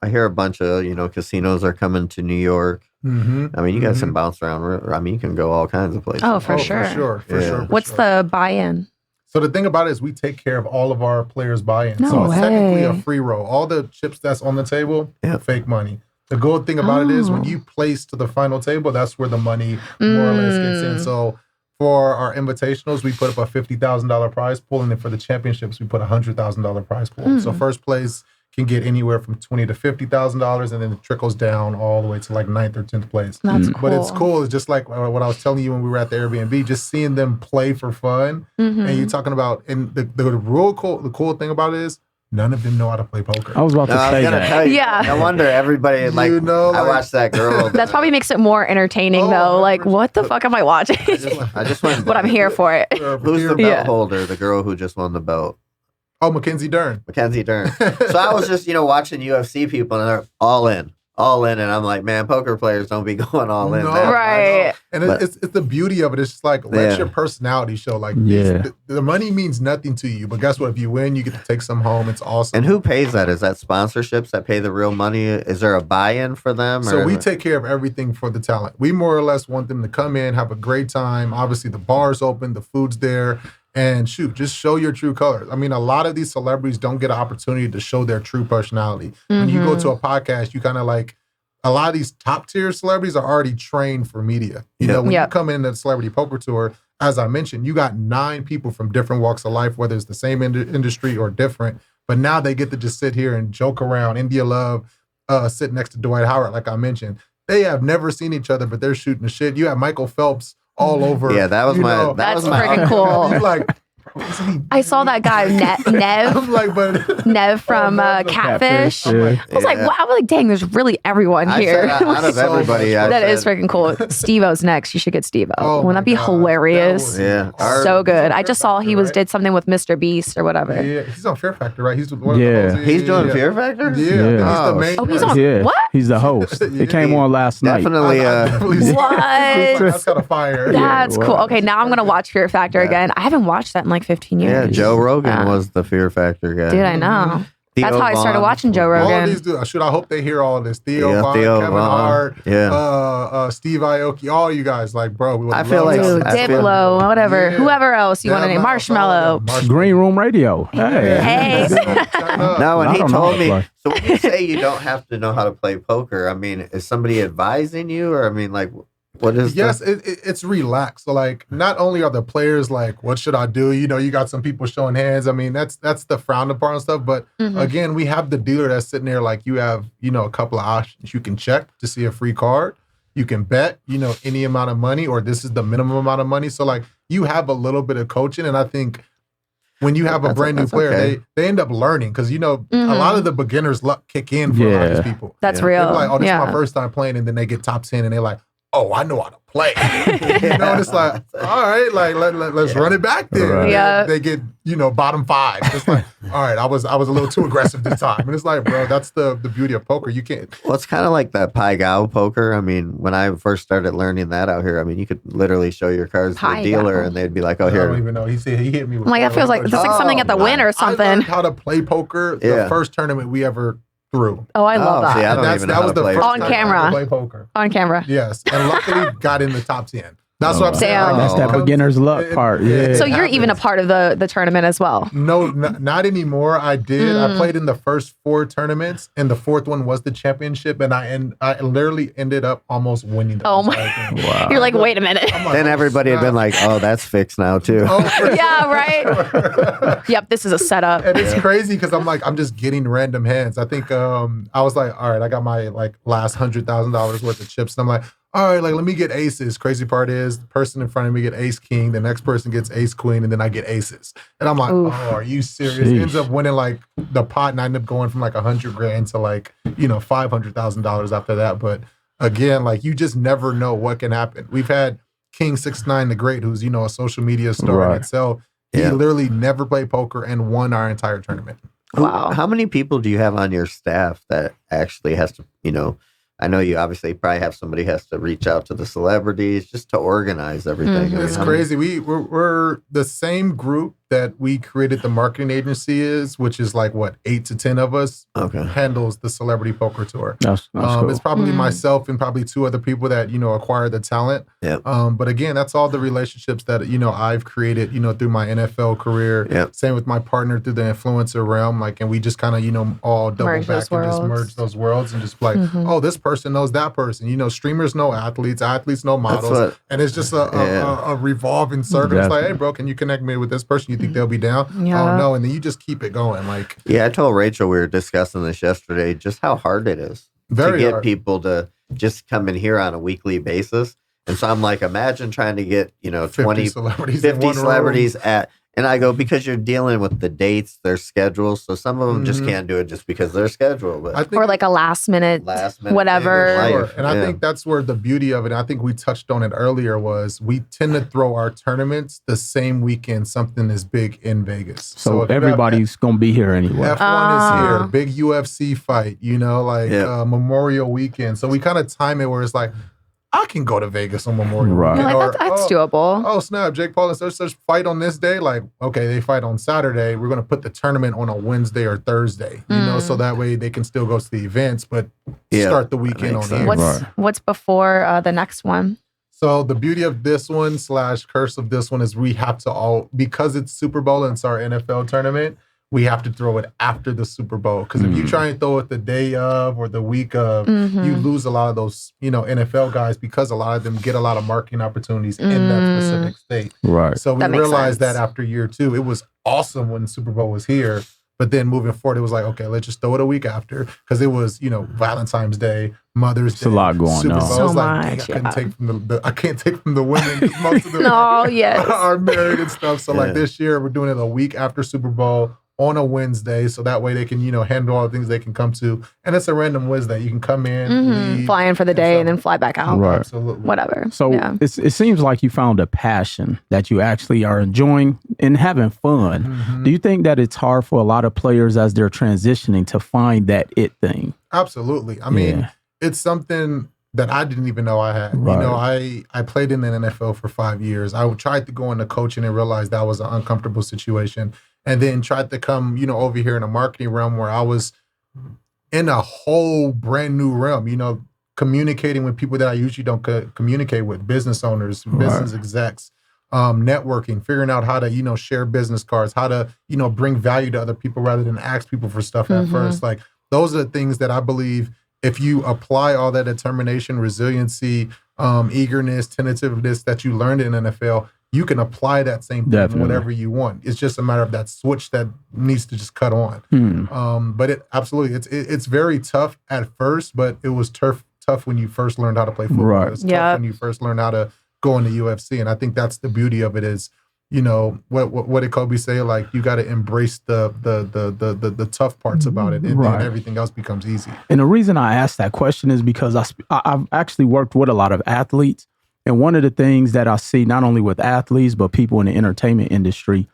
hear a bunch of, casinos are coming to New York. I mean, you guys can bounce around. I mean, you can go all kinds of places. Oh, for sure. For sure. What's the buy-in? So the thing about it is we take care of all of our players' buy-in. No so way. it's technically a free roll. All the chips that's on the table, fake money. The good thing about it is when you place to the final table, that's where the money more or less gets in. So for our invitationals, we put up a $50,000 prize pool, and then for the championships, we put a $100,000 prize pool. So first place can get anywhere from $20,000 to $50,000, and then it trickles down all the way to like 9th or 10th place. That's cool. But it's cool. It's just like what I was telling you when we were at the Airbnb, just seeing them play for fun. And you're talking about, and the cool thing about it is none of them know how to play poker. I was about to say that. Tell you, Yeah. No wonder everybody, I watched that girl. That probably makes it more entertaining, though. Like, what the fuck am I watching? I just went. But I'm here for it. Who's the belt holder? The girl who just won the belt. Oh, Mackenzie Dern. Mackenzie Dern. So I was just, watching UFC people, and they're all in. And I'm like, man, poker players don't be going all in. No, right. And it's the beauty of it. It's just like, let your personality show. Like, the money means nothing to you. But guess what? If you win, you get to take some home. It's awesome. And who pays that? Is that sponsorships that pay the real money? Is there a buy-in for them? So we take care of everything for the talent. We more or less want them to come in, have a great time. Obviously, the bar's open, the food's there. And just show your true colors. I mean, a lot of these celebrities don't get an opportunity to show their true personality. When you go to a podcast, you kind of like, a lot of these top tier celebrities are already trained for media. When you come in the Celebrity Poker Tour, as I mentioned, you got 9 people from different walks of life, whether it's the same industry or different. But now they get to just sit here and joke around. India Love sitting next to Dwight Howard, like I mentioned. They have never seen each other, but they're shooting the shit. You have Michael Phelps all over. Yeah, that was my. That's freaking cool. You're like, I saw that guy Nev. I'm like, but Nev from Catfish. I was like, wow, dang, there's really everyone here. Out of everybody, that is freaking cool. Steve-O's next. You should get Steve-O. Oh Wouldn't that be hilarious? So good. I just saw he did something with Mr. Beast or whatever. Yeah, he's on Fear Factor, right? He's one of the hosts. He's doing Fear Factor? Yeah. He's the main. Oh, he's on what? He's the host. It came on last night. Definitely. What? That's kind of fire. That's cool. Okay, now I'm going to watch Fear Factor again. I haven't watched that in like 15 years. Yeah, Joe Rogan was the Fear Factor guy. Dude, I know. That's how I started watching Joe Rogan. All of these dudes, I hope they hear all of this. Theo Von, Kevin Hart, Steve Aoki, all you guys, like, bro. I feel like Diplo, whatever, whoever else you want to name, Marshmallow. Green Room Radio. Hey. No, and he told me. So when you say you don't have to know how to play poker, I mean, is somebody advising you, or I mean, like, what is? Yes, it's relaxed. So, like, not only are the players like, what should I do? You know, you got some people showing hands. I mean, that's the frowned upon stuff. But again, we have the dealer that's sitting there like, you have, you know, a couple of options. You can check to see a free card. You can bet, you know, any amount of money, or this is the minimum amount of money. So, like, you have a little bit of coaching, and I think when you have a brand new player, they end up learning because, you know, a lot of the beginners luck kick in for a lot of these people. That's real. They're like, oh, this is my first time playing, and then they get top 10, and they're like, oh, I know how to play. You know, and it's like, all right, like let's run it back there. Right. Yeah. They get, you know, bottom 5. It's like, all right, I was a little too aggressive this time. And it's like, bro, that's the beauty of poker. You can't. Well, it's kind of like that Pai Gow poker. I mean, when I first started learning that out here, I mean, you could literally show your cards to the dealer, and they'd be like, oh, here. I don't even know. He said he hit me with. I'm like, that feels like that's like something at the Wynn or something. I learned how to play poker the first tournament we ever threw. Oh, I love that. See, I don't even know how to play. On camera. Play poker. On camera. Yes, and luckily got in the top 10. That's what I'm saying. That's that beginner's luck part. Yeah. So you're even a part of the tournament as well? No, not anymore. I did. I played in the first 4 tournaments, and the 4th one was the championship, and I literally ended up almost winning the Oh my! Wow. You're like, wait a minute. Like, then everybody had been like, oh, that's fixed now too. Yeah, right. Yep, this is a setup. And it's crazy because I'm just getting random hands. I think I was like, all right, I got my like last $100,000 worth of chips, and I'm like, all right, like, let me get aces. Crazy part is the person in front of me get ace king, the next person gets ace queen, and then I get aces. And I'm like, oh, are you serious? Sheesh. Ends up winning like the pot, and I end up going from like $100,000 to like, you know, $500,000 after that. But again, like, you just never know what can happen. We've had King 6ix9ine the Great, who's, you know, a social media star in itself. He literally never played poker and won our entire tournament. Wow. How many people do you have on your staff that actually has to, you know, I know you obviously probably have somebody has to reach out to the celebrities just to organize everything. It's crazy. We're the same group that we created the marketing agency is, which is like what, 8 to 10 of us handles the celebrity poker tour. That's cool. It's probably myself and probably 2 other people that, you know, acquire the talent. Yep. But again, that's all the relationships that, you know, I've created, you know, through my NFL career. Yep. Same with my partner through the influencer realm. Like, and we just kind of, you know, all double back and just merge those worlds and just like, oh, this person knows that person. You know, streamers know athletes know models. And it's just a revolving circle. It's like, hey, bro, can you connect me with this person? You think they'll be down? Yeah. Oh, no. And then you just keep it going. Like, yeah, I told Rachel we were discussing this yesterday, just how hard it is to get hard. people to just come in here on a weekly basis. And so I'm like, imagine trying to get, you know, 50 celebrities at, and I go, because you're dealing with the dates, their schedules. So some of them just can't do it just because of their schedule. But I think, or like a last minute whatever. And I think that's where the beauty of it, I think we touched on it earlier, was we tend to throw our tournaments the same weekend something is big in Vegas. So everybody's going to be here anyway. F1 is here, big UFC fight, you know, like Memorial Weekend. So we kind of time it where it's like, I can go to Vegas on Memorial Weekend. You're like, that's doable. Oh, snap. Jake Paul and such fight on this day. Like, okay, they fight on Saturday. We're going to put the tournament on a Wednesday or Thursday, you know, so that way they can still go to the events, but start the weekend on here. What's before the next one? So the beauty of this one / curse of this one is we have to all, because it's Super Bowl and it's our NFL tournament, we have to throw it after the Super Bowl. Because if you try and throw it the day of or the week of, you lose a lot of those, you know, NFL guys, because a lot of them get a lot of marketing opportunities in that specific state. Right. So we realized that after year 2, it was awesome when Super Bowl was here. But then moving forward, it was like, okay, let's just throw it a week after, because it was, Valentine's Day, Mother's Day. It's a lot going Super Bowl. on. So I was like, much, dang, I couldn't yeah. take from I can't take from the women, 'cause most of them No, yes. are married and stuff. So like this year, we're doing it a week after Super Bowl on a Wednesday, so that way they can, handle all the things they can come to. And it's a random Wednesday. You can come in, leave, Fly in for the day and then fly back out. Right. Absolutely. Whatever. So yeah. it seems like you found a passion that you actually are enjoying and having fun. Mm-hmm. Do you think that it's hard for a lot of players as they're transitioning to find that it thing? Absolutely. I mean, Yeah. it's something that I didn't even know I had. Right. I played in the NFL for 5 years. I tried to go into coaching and realized that was an uncomfortable situation. And then tried to come, over here in a marketing realm where I was in a whole brand new realm, communicating with people that I usually don't communicate with, business owners, business execs, networking, figuring out how to, share business cards, how to, bring value to other people rather than ask people for stuff at first. Like, those are the things that I believe if you apply all that determination, resiliency, eagerness, tentativeness that you learned in NFL, you can apply that same thing in whatever you want. It's just a matter of that switch that needs to just cut on. But it absolutely, it's very tough at first, but it was tough when you first learned how to play football. Right. It's tough when you first learned how to go into UFC. And I think that's the beauty of it is, what did Kobe say? Like, you got to embrace the tough parts about it, and then everything else becomes easy. And the reason I asked that question is because I've actually worked with a lot of athletes. And one of the things that I see, not only with athletes, but people in the entertainment industry,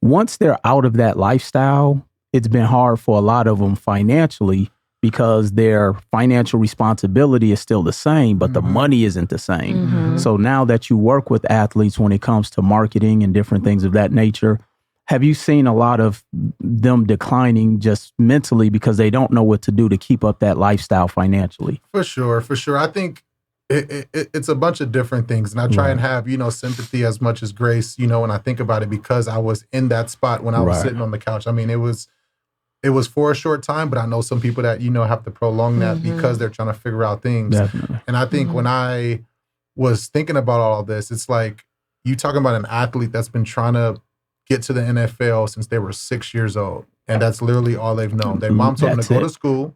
once they're out of that lifestyle, it's been hard for a lot of them financially because their financial responsibility is still the same, but the money isn't the same. So now that you work with athletes when it comes to marketing and different things of that nature, have you seen a lot of them declining just mentally because they don't know what to do to keep up that lifestyle financially? For sure. I think it's a bunch of different things. And I try and have, sympathy as much as grace, when I think about it, because I was in that spot when I was sitting on the couch. I mean, it was for a short time, but I know some people that, have to prolong that because they're trying to figure out things. Definitely. And I think when I was thinking about all of this, it's like you talking about an athlete that's been trying to get to the NFL since they were 6 years old. And that's literally all they've known. Their mom told them to go to school,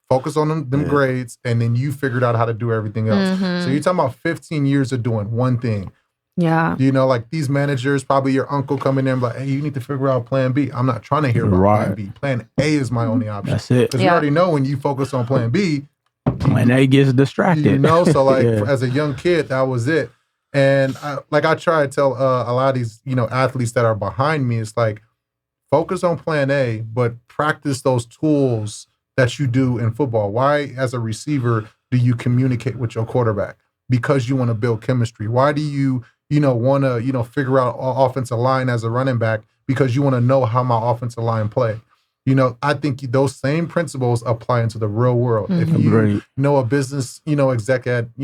focus on them grades, and then you figured out how to do everything else. So you're talking about 15 years of doing one thing. Yeah. Like these managers, probably your uncle coming in and like, hey, you need to figure out plan B. I'm not trying to hear about plan B. Plan A is my only option. That's it. Because you already know when you focus on plan B, Plan A gets distracted. so like as a young kid, that was it. And I try to tell a lot of these, athletes that are behind me, it's like, focus on plan A, but practice those tools that you do in football. Why, as a receiver, do you communicate with your quarterback? Because you want to build chemistry. Why do you, want to, figure out offensive line as a running back? Because you want to know how my offensive line play. I think those same principles apply into the real world. If you know a business, exec at,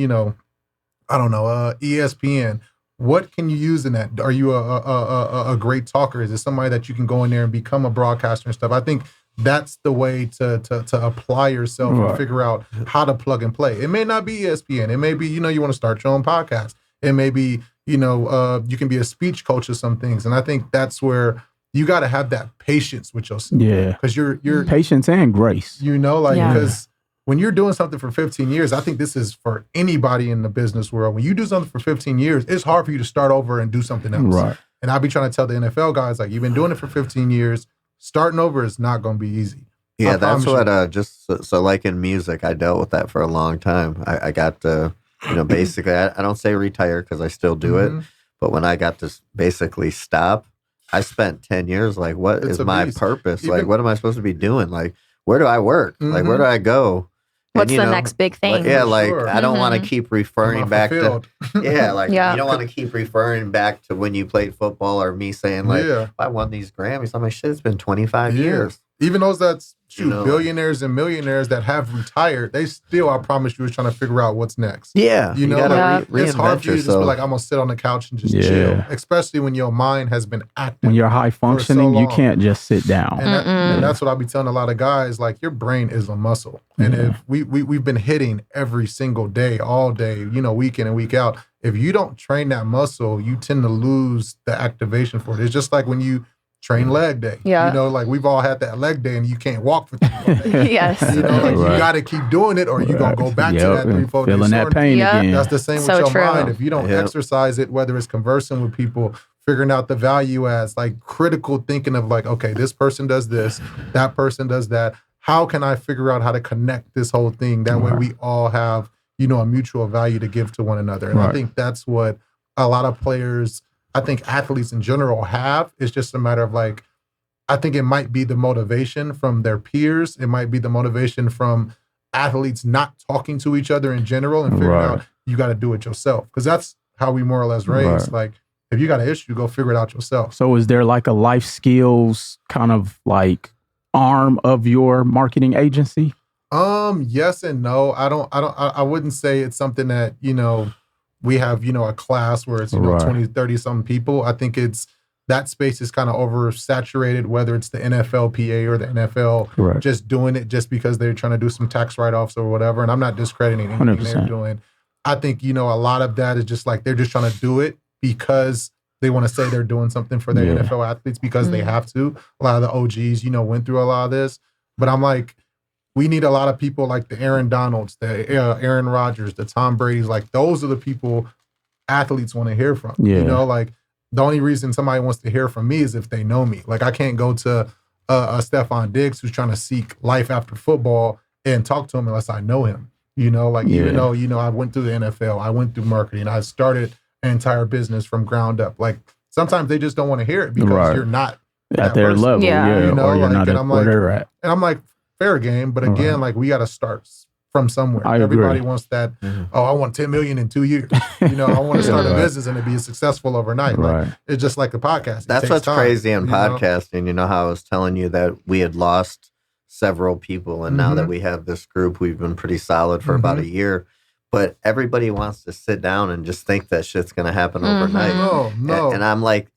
ESPN, what can you use in that? Are you a great talker? Is it somebody that you can go in there and become a broadcaster and stuff? I think that's the way to apply yourself and figure out how to plug and play. It may not be ESPN. It may be, you want to start your own podcast. It may be, you can be a speech coach or some things. And I think that's where you got to have that patience with yourself. Yeah. Because you're patience and grace. Because when you're doing something for 15 years, I think this is for anybody in the business world. When you do something for 15 years, it's hard for you to start over and do something else. Right. And I'll be trying to tell the NFL guys, like, you've been doing it for 15 years. Starting over is not going to be easy. Yeah, that's what, so like in music, I dealt with that for a long time. I got to, basically, I don't say retire because I still do it. But when I got to basically stop, I spent 10 years like, what is my purpose? Like, what am I supposed to be doing? Like, where do I work? Like, where do I go? What's the next big thing? I don't want to keep referring back to, you don't want to keep referring back to when you played football or me saying like, I won these Grammys. I'm like, shit, it's been 25 years. Even those that's billionaires and millionaires that have retired, they still, I promise you, is trying to figure out what's next. Yeah. You know, it's hard for you to just be like, I'm going to sit on the couch and just chill. Especially when your mind has been active. When you're high functioning, you can't just sit down. And that's what I'll be telling a lot of guys, like, your brain is a muscle. And if we've been hitting every single day, all day, week in and week out, if you don't train that muscle, you tend to lose the activation for it. It's just like when you train leg day. Yeah. You know, like we've all had that leg day and you can't walk for 3 4 days. Yes. You know, like you got to keep doing it or you're going to go back to that 3 4 days. Feeling that pain again. That's the same So with your true. mind. If you don't exercise it, whether it's conversing with people, figuring out the value adds, like critical thinking of like, okay, this person does this, that person does that. How can I figure out how to connect this whole thing? That way we all have, you know, a mutual value to give to one another. And I think that's what a lot of players, I think athletes in general have. It's just a matter of like, I think it might be the motivation from their peers. It might be the motivation from athletes not talking to each other in general and figuring out you got to do it yourself. Because that's how we more or less raised. Like, if you got an issue, go figure it out yourself. So is there like a life skills kind of like arm of your marketing agency? Yes and no. I wouldn't say it's something that, you know, we have, you know, a class where it's, you know, 20, 30 some people. I think it's that space is kind of oversaturated, whether it's the NFLPA or the NFL just doing it just because they're trying to do some tax write-offs or whatever. And I'm not discrediting anything 100%. they're doing. I think, you know, a lot of that is just like they're just trying to do it because they want to say they're doing something for their NFL athletes because they have to. A lot of the OGs, you know, went through a lot of this. But I'm like, we need a lot of people like the Aaron Donalds, the Aaron Rodgers, the Tom Brady's. Like, those are the people athletes want to hear from. You know, like, the only reason somebody wants to hear from me is if they know me. Like, I can't go to a Stephon Diggs who's trying to seek life after football and talk to him unless I know him. You know, like, even though, you know, I went through the NFL, I went through marketing, I started an entire business from ground up. Like, sometimes they just don't want to hear it because you're not at their person. level. You know, or you're like, not at where they're at. And I'm like, fair game. But again, like, we got to start from somewhere. Everybody wants that, oh, I want 10 million in 2 years. You know, I want to start a business and it be successful overnight. Like, it's just like the podcast. That's what's crazy in podcasting. You know how I was telling you that we had lost several people, and now that we have this group, we've been pretty solid for about a year. But everybody wants to sit down and just think that shit's going to happen overnight. No. And I'm like,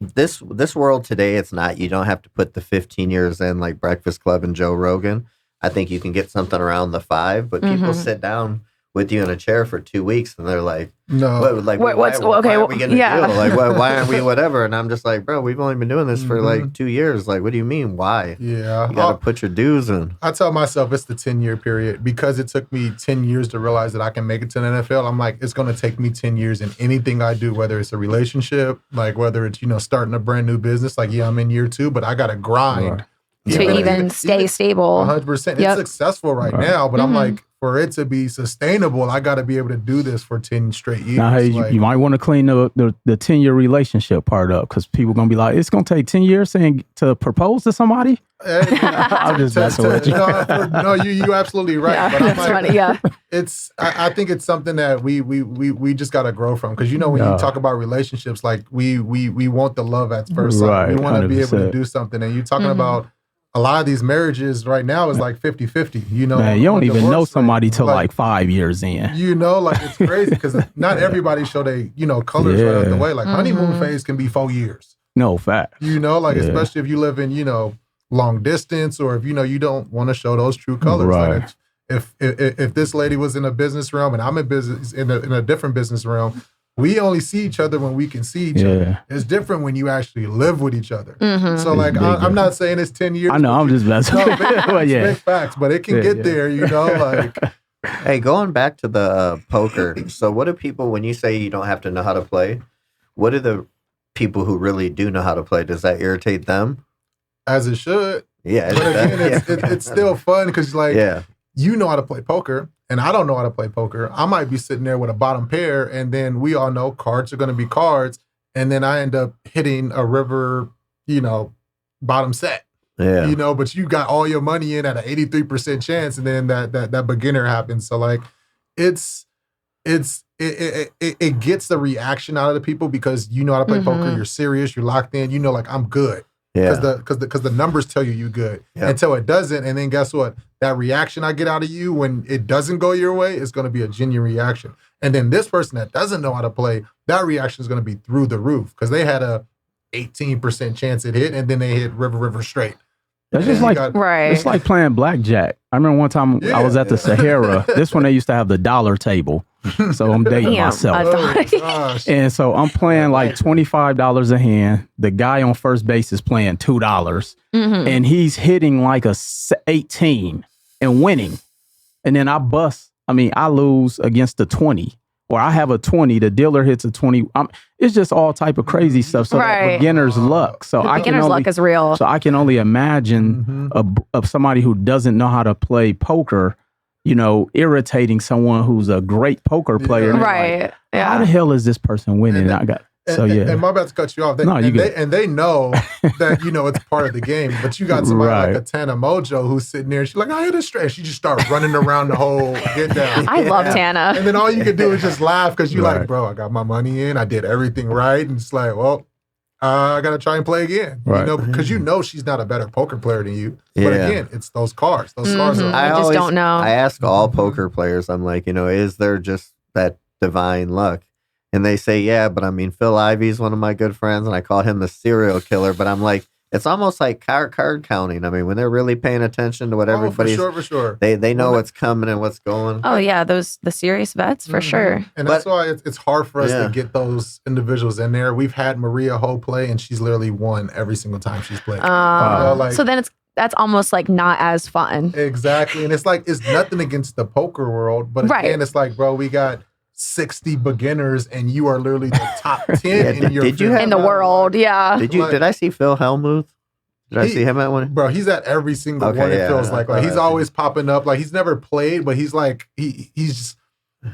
this world today, it's not. You don't have to put the 15 years in like Breakfast Club and Joe Rogan. I think you can get something around the 5, but people sit down with you in a chair for 2 weeks and they're like, no, like, why are we getting a deal? Like, why aren't we whatever? And I'm just like, bro, we've only been doing this for like 2 years. Like, what do you mean? Why? Yeah. You got to put your dues in. I tell myself it's the 10-year period because it took me 10 years to realize that I can make it to the NFL. I'm like, it's going to take me 10 years in anything I do, whether it's a relationship, like whether it's, you know, starting a brand new business. Like, yeah, I'm in year 2, but I got to grind. To even stay stable. 100%. It's successful right now, but I'm like, for it to be sustainable, I got to be able to do this for 10 straight years. Now, hey, you might want to clean the 10-year relationship part up because people going to be like, it's going to take 10 years to propose to somebody? I'm just messing with you. No, you absolutely right. Yeah, but I'm that's like, funny, I think it's something that we just got to grow from. Because, you know, when you talk about relationships, like we want the love at first sight. We want to be able to do something. And you're talking about a lot of these marriages right now is like 50-50, you know. Man, you don't even know somebody till like 5 years in. You know, like, it's crazy because not everybody show they, you know, colors right out the way. Like, honeymoon phase can be 4 years. No, fact. You know, like, especially if you live in, you know, long distance or if, you know, you don't want to show those true colors. Right. Like, if this lady was in a business realm and I'm in business in a different business realm, we only see each other when we can see each other. It's different when you actually live with each other. So, like, I'm not saying it's 10 years. I know, I'm just messing. No, big facts, but it can get there, you know, like. Hey, going back to the poker. So what do people, when you say you don't have to know how to play, what do the people who really do know how to play, does that irritate them? As it should. Yeah. But again, it's still fun because, like, you know how to play poker. And I don't know how to play poker. I might be sitting there with a bottom pair, and then we all know cards are going to be cards, and then I end up hitting a river, you know, bottom set. Yeah. You know, but you got all your money in at an 83% chance, and then that beginner happens. So, like, it gets the reaction out of the people because you know how to play poker. You're serious. You're locked in. You know, like, I'm good. Yeah. Because the numbers tell you good until it doesn't, and then guess what? That reaction I get out of you when it doesn't go your way is going to be a genuine reaction. And then this person that doesn't know how to play, that reaction is going to be through the roof because they had a 18% chance it hit, and then they hit river straight. That's just like It's like playing blackjack. I remember one time I was at the Sahara. This one they used to have the dollar table. So I'm dating myself. Oh, gosh. And so I'm playing like $25 a hand. The guy on first base is playing $2, and he's hitting like a 18 and winning. And then I lose against the 20, or I have a 20. The dealer hits a 20. It's just all type of crazy stuff. So that beginner's luck. So beginner's luck is real. So I can only imagine of somebody who doesn't know how to play poker, irritating someone who's a great poker player. Right. Like, how the hell is this person winning? And my bad to cut you off. They know that it's part of the game. But you got somebody like a Tana Mojo who's sitting there. She's like, I hit a straight. She just starts running around the whole get down. I love Tana. And then all you can do is just laugh because you're like, bro, I got my money in. I did everything right. And it's like, well, I got to try and play again. Right. Because she's not a better poker player than you. But again, it's those cards. Those cards are. I just don't know. I ask all poker players, I'm like, is there just that divine luck? And they say, yeah, but I mean, Phil Ivey's one of my good friends, and I call him the serial killer. But I'm like, it's almost like card counting. I mean, when they're really paying attention to what everybody's... for sure. They know what's coming and what's going. Oh, yeah, the serious bets, for sure. And that's why it's hard for us to get those individuals in there. We've had Maria Ho play, and she's literally won every single time she's played. So then that's almost like not as fun. Exactly. And it's like, it's nothing against the poker world, but again, it's like, bro, we got 60 beginners and you are literally the top 10 in your in the world. Yeah. Did I see Phil Hellmuth? Did I see him at one? Bro, he's at every single one. It feels like he's always popping up. Like he's never played, but he's like he's just.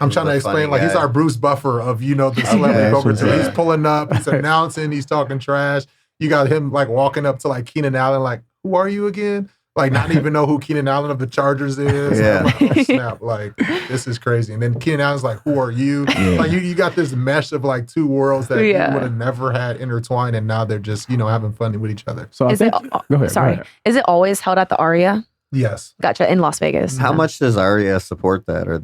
I'm trying to explain. Like he's our Bruce Buffer of the celebrity poker tour. He's pulling up. He's announcing. He's talking trash. You got him like walking up to like Keenan Allen. Like, who are you again? Like, not even know who Keenan Allen of the Chargers is. Yeah. Like, oh, snap. Like, this is crazy. And then Keenan Allen's like, who are you? Yeah. Like, you got this mesh of like two worlds that you would have never had intertwined, and now they're just, having fun with each other. So Is it always held at the Aria? Yes. Gotcha. In Las Vegas. How much does Aria support that? Are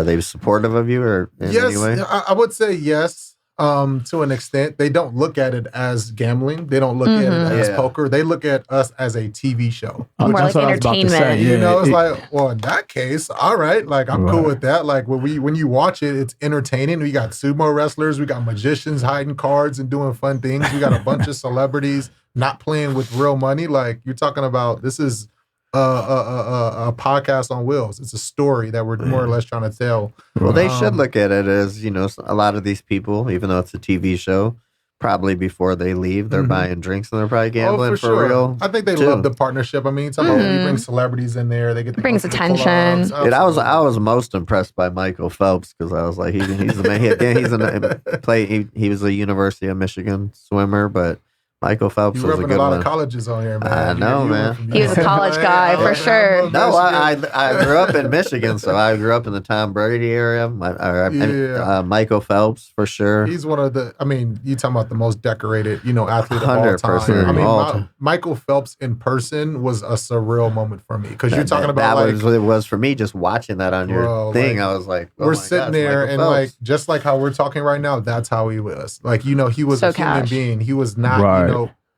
they supportive of you or in any way? I would say yes. To an extent, they don't look at it as gambling. They don't look at it as poker. They look at us as a TV show. More like entertainment. It's like, well, in that case, all right. Like, I'm cool with that. Like, when you watch it, it's entertaining. We got sumo wrestlers. We got magicians hiding cards and doing fun things. We got a bunch of celebrities not playing with real money. Like, you're talking about, this is a podcast on wheels. It's a story that we're more or less trying to tell. Well, they should look at it as, a lot of these people, even though it's a TV show, probably before they leave, they're buying drinks and they're probably gambling for real. I think they love the partnership. I mean, when you bring celebrities in there, they get the brings attention. Dude, I was most impressed by Michael Phelps because I was like, he's the man. He was a University of Michigan swimmer, but Michael Phelps was a good one. You're repping a lot of colleges on here, man. I know, man. He was a college guy for sure. No, I grew up in Michigan, so I grew up in the Tom Brady area. Michael Phelps for sure. He's one of the. I mean, you talking about the most decorated, athlete of all time. I mean, Michael Phelps in person was a surreal moment for me because you're talking about that was what it was for me. Just watching that on your thing, I was like, we're sitting there and like just like how we're talking right now. That's how he was. Like he was a human being. He was not.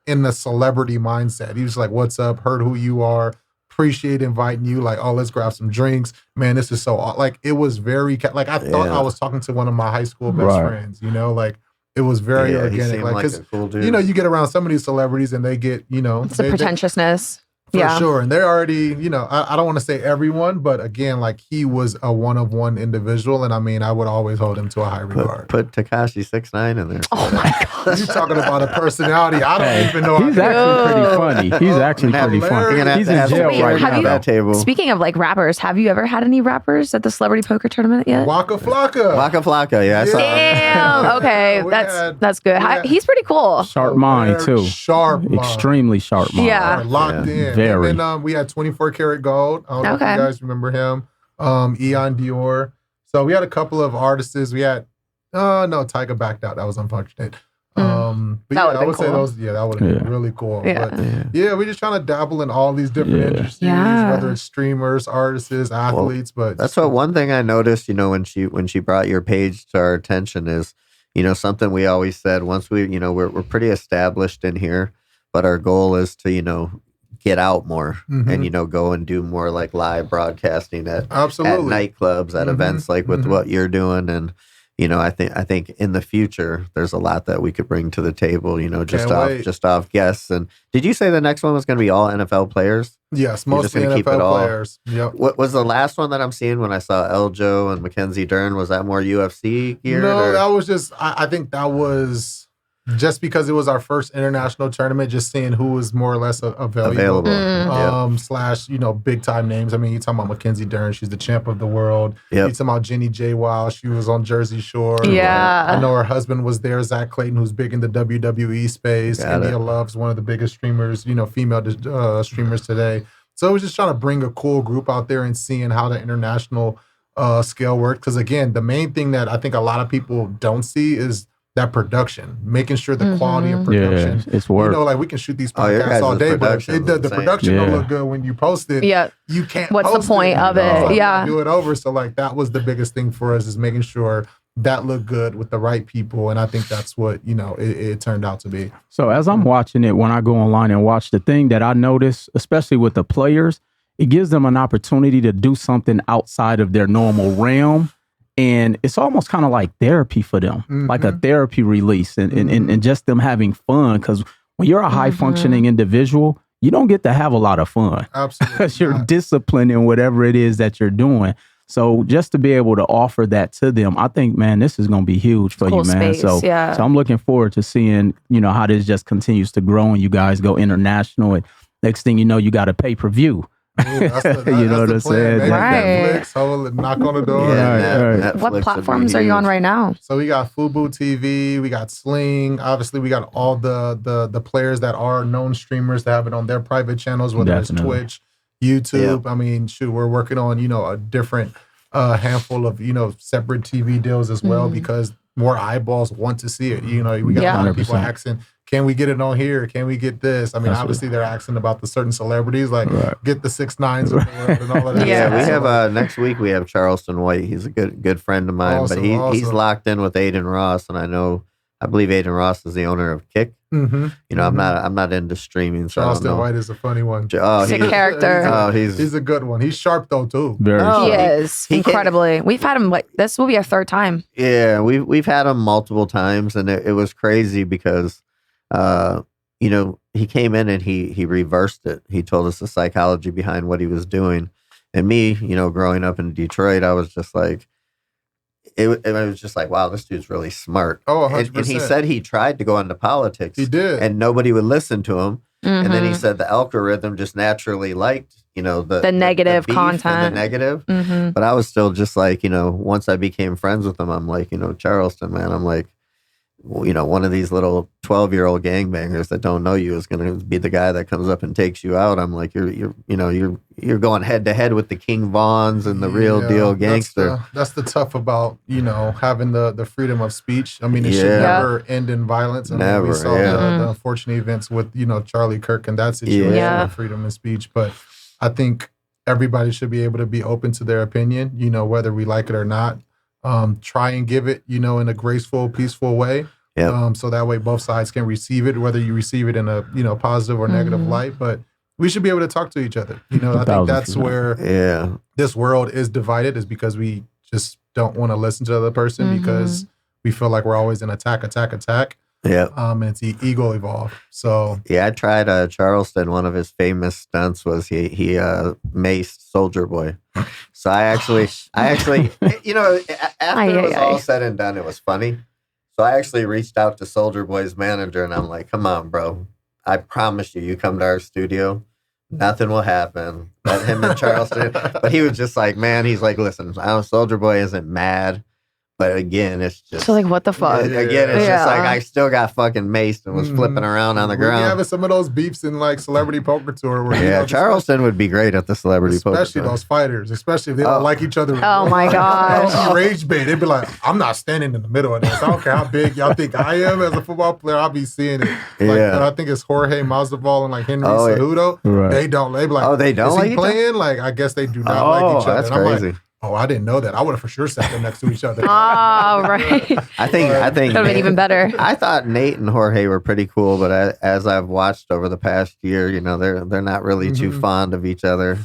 In the celebrity mindset. He was like, what's up? Heard who you are. Appreciate inviting you. Like, oh, let's grab some drinks. Man, this is so, like, it was very, like, I thought I was talking to one of my high school best friends, like, it was very organic. Like, because, cool you get around some of these celebrities and they get, it's the pretentiousness. For sure. And they're already, I don't want to say everyone, but again, like he was a one-of-one individual. And I mean, I would always hold him to a high regard. Put Tekashi 6ix9ine in there. Oh my God. You're talking about a personality. I don't even know. He's actually pretty funny. He's actually pretty funny. He's in jail right now. That table. Speaking of like rappers, have you ever had any rappers at the celebrity poker tournament yet? Waka Flocka, yeah. I saw Damn. Okay. That's good. He's pretty cool. Sharp mind too. Extremely sharp mind. Yeah. Locked in. Very. And then we had 24 Karat Gold. I don't know if you guys remember him. Eon Dior. So we had a couple of artists. We had, no, Tyga backed out. That was unfortunate. But I would say those, that would have been really cool. Yeah. But we're just trying to dabble in all these different industries, whether it's streamers, artists, athletes. But that's one thing I noticed, when she brought your page to our attention is, something we always said once we're pretty established in here, but our goal is to, get out more and, you know, go and do more like live broadcasting at nightclubs, at events like with what you're doing. And, you know, I think in the future there's a lot that we could bring to the table, you know, just off guests. And did you say the next one was going to be all NFL players? Yes, mostly NFL players. Yep. What was the last one that I'm seeing when I saw Eljo and Mackenzie Dern? Was that more UFC gear? No, that was just, I think that was just because it was our first international tournament, just seeing who was more or less available. Slash, you know, big time names. I mean, you're talking about Mackenzie Dern. She's the champ of the world. You're talking about Jenny J. Wild. She was on Jersey Shore. Yeah. I know her husband was there, Zach Clayton, who's big in the WWE space. India Love's one of the biggest streamers, you know, female streamers today. So I was just trying to bring a cool group out there and seeing how the international scale worked. Because again, the main thing that I think a lot of people don't see is that production, making sure the quality of production. It's work. You know, like we can shoot these podcasts all day, but the production don't look good when you post it. Yeah. You can't What's the point of it? Yeah. Do it over. So like that was the biggest thing for us, is making sure that looked good with the right people. And I think that's what, you know, it turned out to be. So as I'm watching it, when I go online and watch, the thing that I notice, especially with the players, it gives them an opportunity to do something outside of their normal realm. And it's almost kind of like therapy for them, like a therapy release and just them having fun. Because when you're a high functioning individual, you don't get to have a lot of fun. Absolutely. Because you're disciplined in whatever it is that you're doing. So just to be able to offer that to them, I think, man, this is going to be huge for you, man. Space, so I'm looking forward to seeing, you know, how this just continues to grow and you guys go international. And next thing you know, you got a pay-per-view. You know what I'm saying? Right. Netflix, knock on the door. Right. What platforms are you on right now? So we got Fubo TV, we got Sling. Obviously, we got all the players that are known streamers that have it on their private channels, whether it's Twitch, YouTube. I mean, shoot, we're working on, you know, a different handful of, you know, separate TV deals as well, because more eyeballs want to see it. You know, we got a lot of people asking, can we get it on here? Can we get this? I mean, obviously they're asking about the certain celebrities, like get the 6ix9ines and all of that. We have next week we have Charleston White. He's a good friend of mine, but he's locked in with Aiden Ross, and I believe Aiden Ross is the owner of Kick. You know, I'm not into streaming. So Charleston White is a funny one. Sick character. He's a good one. He's sharp though too. He is incredibly. We've had him this will be our third time. Yeah, we've had him multiple times, and it was crazy because, you know, he came in and he reversed it. He told us the psychology behind what he was doing, and me, you know, growing up in Detroit, I was just like. It was just like, wow, this dude's really smart. Oh, 100%. And he said he tried to go into politics. He did. And nobody would listen to him. And then he said the algorithm just naturally liked, you know, the negative the content. And the negative. But I was still just like, you know, once I became friends with him, I'm like, you know, Charleston, man, I'm like, you know, one of these little 12-year-old gangbangers that don't know you is going to be the guy that comes up and takes you out. I'm like, you're going head to head with the King Vaughns and the real deal gangster. That's the tough about, you know, having the freedom of speech. I mean, it should never end in violence. I mean, we saw the unfortunate events with, you know, Charlie Kirk and that situation of freedom of speech. But I think everybody should be able to be open to their opinion, you know, whether we like it or not. Try and give it, you know, in a graceful, peaceful way. So that way both sides can receive it, whether you receive it in a, you know, positive or negative light. But we should be able to talk to each other. You know, I think that's where this world is divided, is because we just don't want to listen to the other person because we feel like we're always in attack. And it's ego evolved. So I tried Charleston. One of his famous stunts was he maced Soulja Boy. So I actually, you know, after it was all said and done, it was funny. So I actually reached out to Soulja Boy's manager, and I'm like, "Come on, bro! I promise you, come to our studio, nothing will happen." Let him in Charleston, but he was just like, "Man," he's like, "Listen, Soulja Boy isn't mad." But again, it's just... So, like, what the fuck? Again, it's just like, I still got fucking maced and was flipping around on the ground. We're having some of those beefs in, like, Celebrity Poker Tour. Where, you know, Charleston would be great at the Celebrity Poker Tour. Especially those fighters. Especially if they don't like each other. Oh, my gosh. Rage bait. They'd be like, I'm not standing in the middle of this. I don't care how big y'all think I am as a football player. I'll be seeing it. Like, I think it's Jorge Masvidal and, like, Henry Cejudo. They don't. They be like, they don't is like he playing? Like, I guess they do not like each other. That's crazy. Oh, I didn't know that. I would have for sure sat them next to each other. Oh, right. I think Could have been even better. I thought Nate and Jorge were pretty cool, but as I've watched over the past year, you know, they're not really too fond of each other.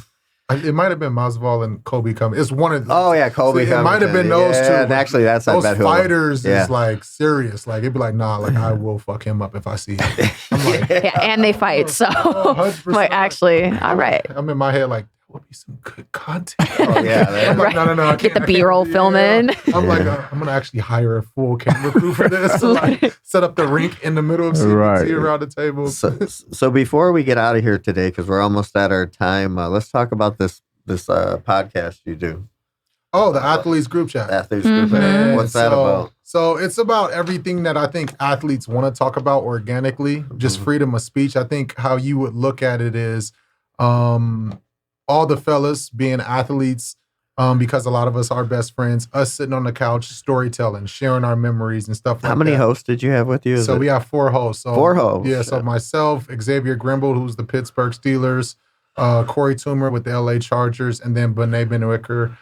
It might have been Masvidal and Kobe coming. It's one of the, Oh yeah, Kobe. so it might have been those two. And actually, that's those I bet fighters is like serious. Like it'd be like, nah, like I will fuck him up if I see him. I'm like, Yeah, and they fight. So, 100%. like, actually, all right. I'm in my head like, that would be some good content. Oh, yeah, I'm like, no. Get the B-roll film in. I'm like, I'm gonna actually hire a full camera crew for this. To, like, set up the rink in the middle of CBT around the table. So before we get out of here today, because we're almost at our time, let's talk about this podcast you do. Oh, the Athletes Group Chat. Athletes Group Chat. What's that about? So it's about everything that I think athletes want to talk about organically, just freedom of speech. I think how you would look at it is all the fellas being athletes, because a lot of us are best friends, us sitting on the couch, storytelling, sharing our memories and stuff like that. How many hosts did you have with you? So we have 4 hosts. So, 4 hosts. Yeah, so myself, Xavier Grimble, who's the Pittsburgh Steelers, Corey Toomer with the LA Chargers, and then Bené Benwicker,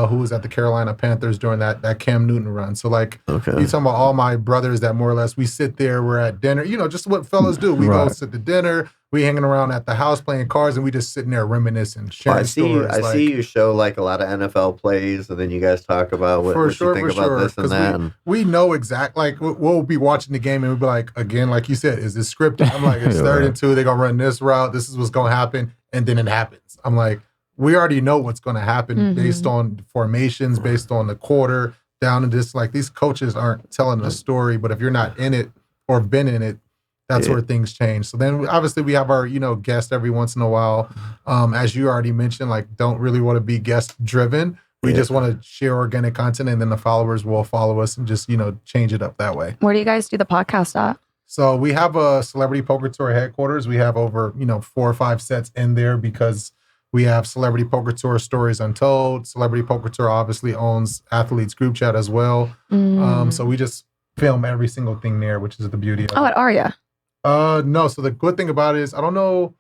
who was at the Carolina Panthers during that Cam Newton run. So like, you talking about all my brothers that more or less, we sit there, we're at dinner, you know, just what fellas do. We go sit to dinner, we hanging around at the house playing cards, and we just sitting there reminiscing, sharing stories. I see you show like a lot of NFL plays, and then you guys talk about what you think about this and that. We know like we'll be watching the game and we'll be like, again, like you said, is this scripted? I'm like, it's 3rd and 2, they're going to run this route, this is what's going to happen, and then it happens. I'm like, we already know what's going to happen based on formations, based on the quarter, down to this. Like, these coaches aren't telling a story, but if you're not in it or been in it, that's where things change. So then obviously we have our, guest every once in a while. As you already mentioned, like, don't really want to be guest driven. We just want to share organic content, and then the followers will follow us and just, change it up that way. Where do you guys do the podcast at? So we have a Celebrity Poker Tour headquarters. We have over, 4 or 5 sets in there because we have Celebrity Poker Tour Stories Untold. Celebrity Poker Tour obviously owns Athletes Group Chat as well. So we just film every single thing there, which is the beauty of it. At Aria? No. So the good thing about it is, I don't know,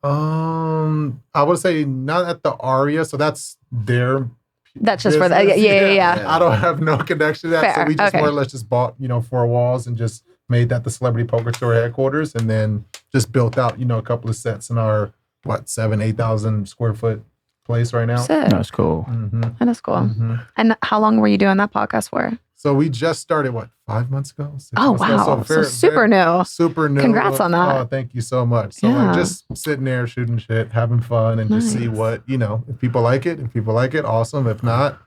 I would say not at the Aria. So that's their That's just business. For that. Yeah. I don't have no connection to that. Fair. So we just more or less just bought, 4 walls and just made that the Celebrity Poker Tour headquarters, and then just built out, a couple of sets in our 8,000 square foot place right now. Sick. That's cool. That is cool. And how long were you doing that podcast for? So we just started 5 months ago? 6 Oh, months ago. wow. So super new. Super new. Congrats on that. Oh, thank you so much. So like, just sitting there shooting shit, having fun, and just see what, if people like it. If people like it, awesome. If not,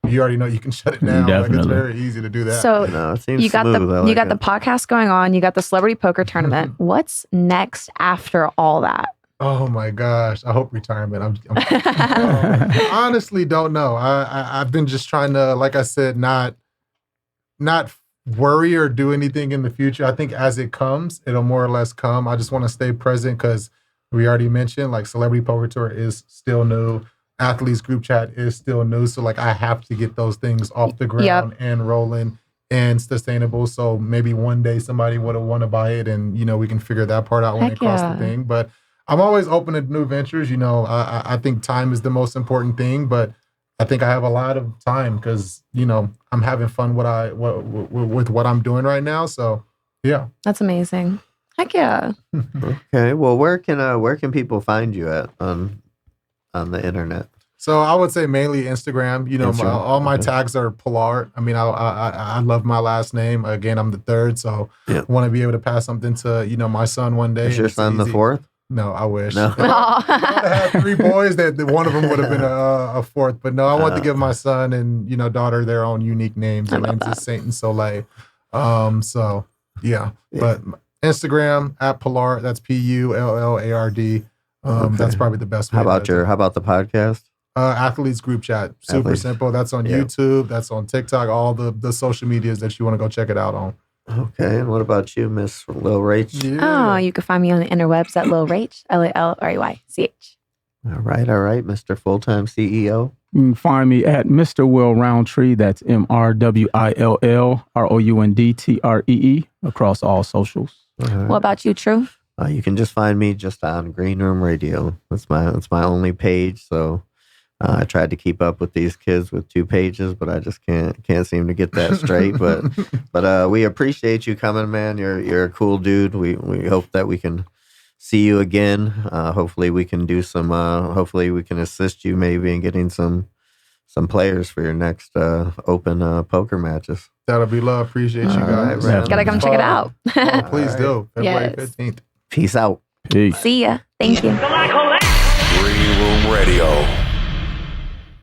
you already know you can shut it down. Definitely. Like, it's very easy to do that. So it seems you got smooth. you got the podcast going on. You got the Celebrity Poker Tournament. What's next after all that? Oh my gosh! I hope retirement. I honestly don't know. I've been just trying to, like I said, not worry or do anything in the future. I think as it comes, it'll more or less come. I just want to stay present because we already mentioned, like, Celebrity Poker Tour is still new. Athletes Group Chat is still new. So like, I have to get those things off the ground and rolling and sustainable. So maybe one day somebody would want to buy it, and we can figure that part out when it costs the thing. But I'm always open to new ventures. I think time is the most important thing, but I think I have a lot of time because, I'm having fun with what I'm doing right now. So, yeah. That's amazing. Heck yeah. Okay. Well, where can people find you at on the internet? So I would say mainly Instagram. All my tags are Pullard. I mean, I love my last name. Again, I'm the 3rd, so I want to be able to pass something to, my son one day. Is your son the 4th? No, I wish. No. I had 3 boys that one of them would have been a 4th, but no, I want to give my son and daughter their own unique names. Their names is Saint and Soleil. So yeah, but Instagram at Pullard. That's PULLARD. That's probably the best way. How about the podcast? Athletes Group Chat. Super simple. That's on YouTube. That's on TikTok. All the social medias that you want to go check it out on. Okay, and what about you, Miss Lil Rach? Yeah. Oh, you can find me on the interwebs at Lil Rach, LALRAYCH. All right, Mr. Full-Time CEO. You can find me at Mr. Will Roundtree. That's MRWILLROUNDTREE across all socials. What about you, True? You can just find me just on Green Room Radio. That's my only page. So I tried to keep up with these kids with 2 pages, but I just can't seem to get that straight. But we appreciate you coming, man. You're a cool dude. We hope that we can see you again. Hopefully we can do some. Hopefully we can assist you maybe in getting some players for your next open poker matches. That'll be love. Appreciate you guys. Right, gotta come check it out. Oh, please do. February 15th. Peace out. Peace. See ya. Thank you. Green Room Radio.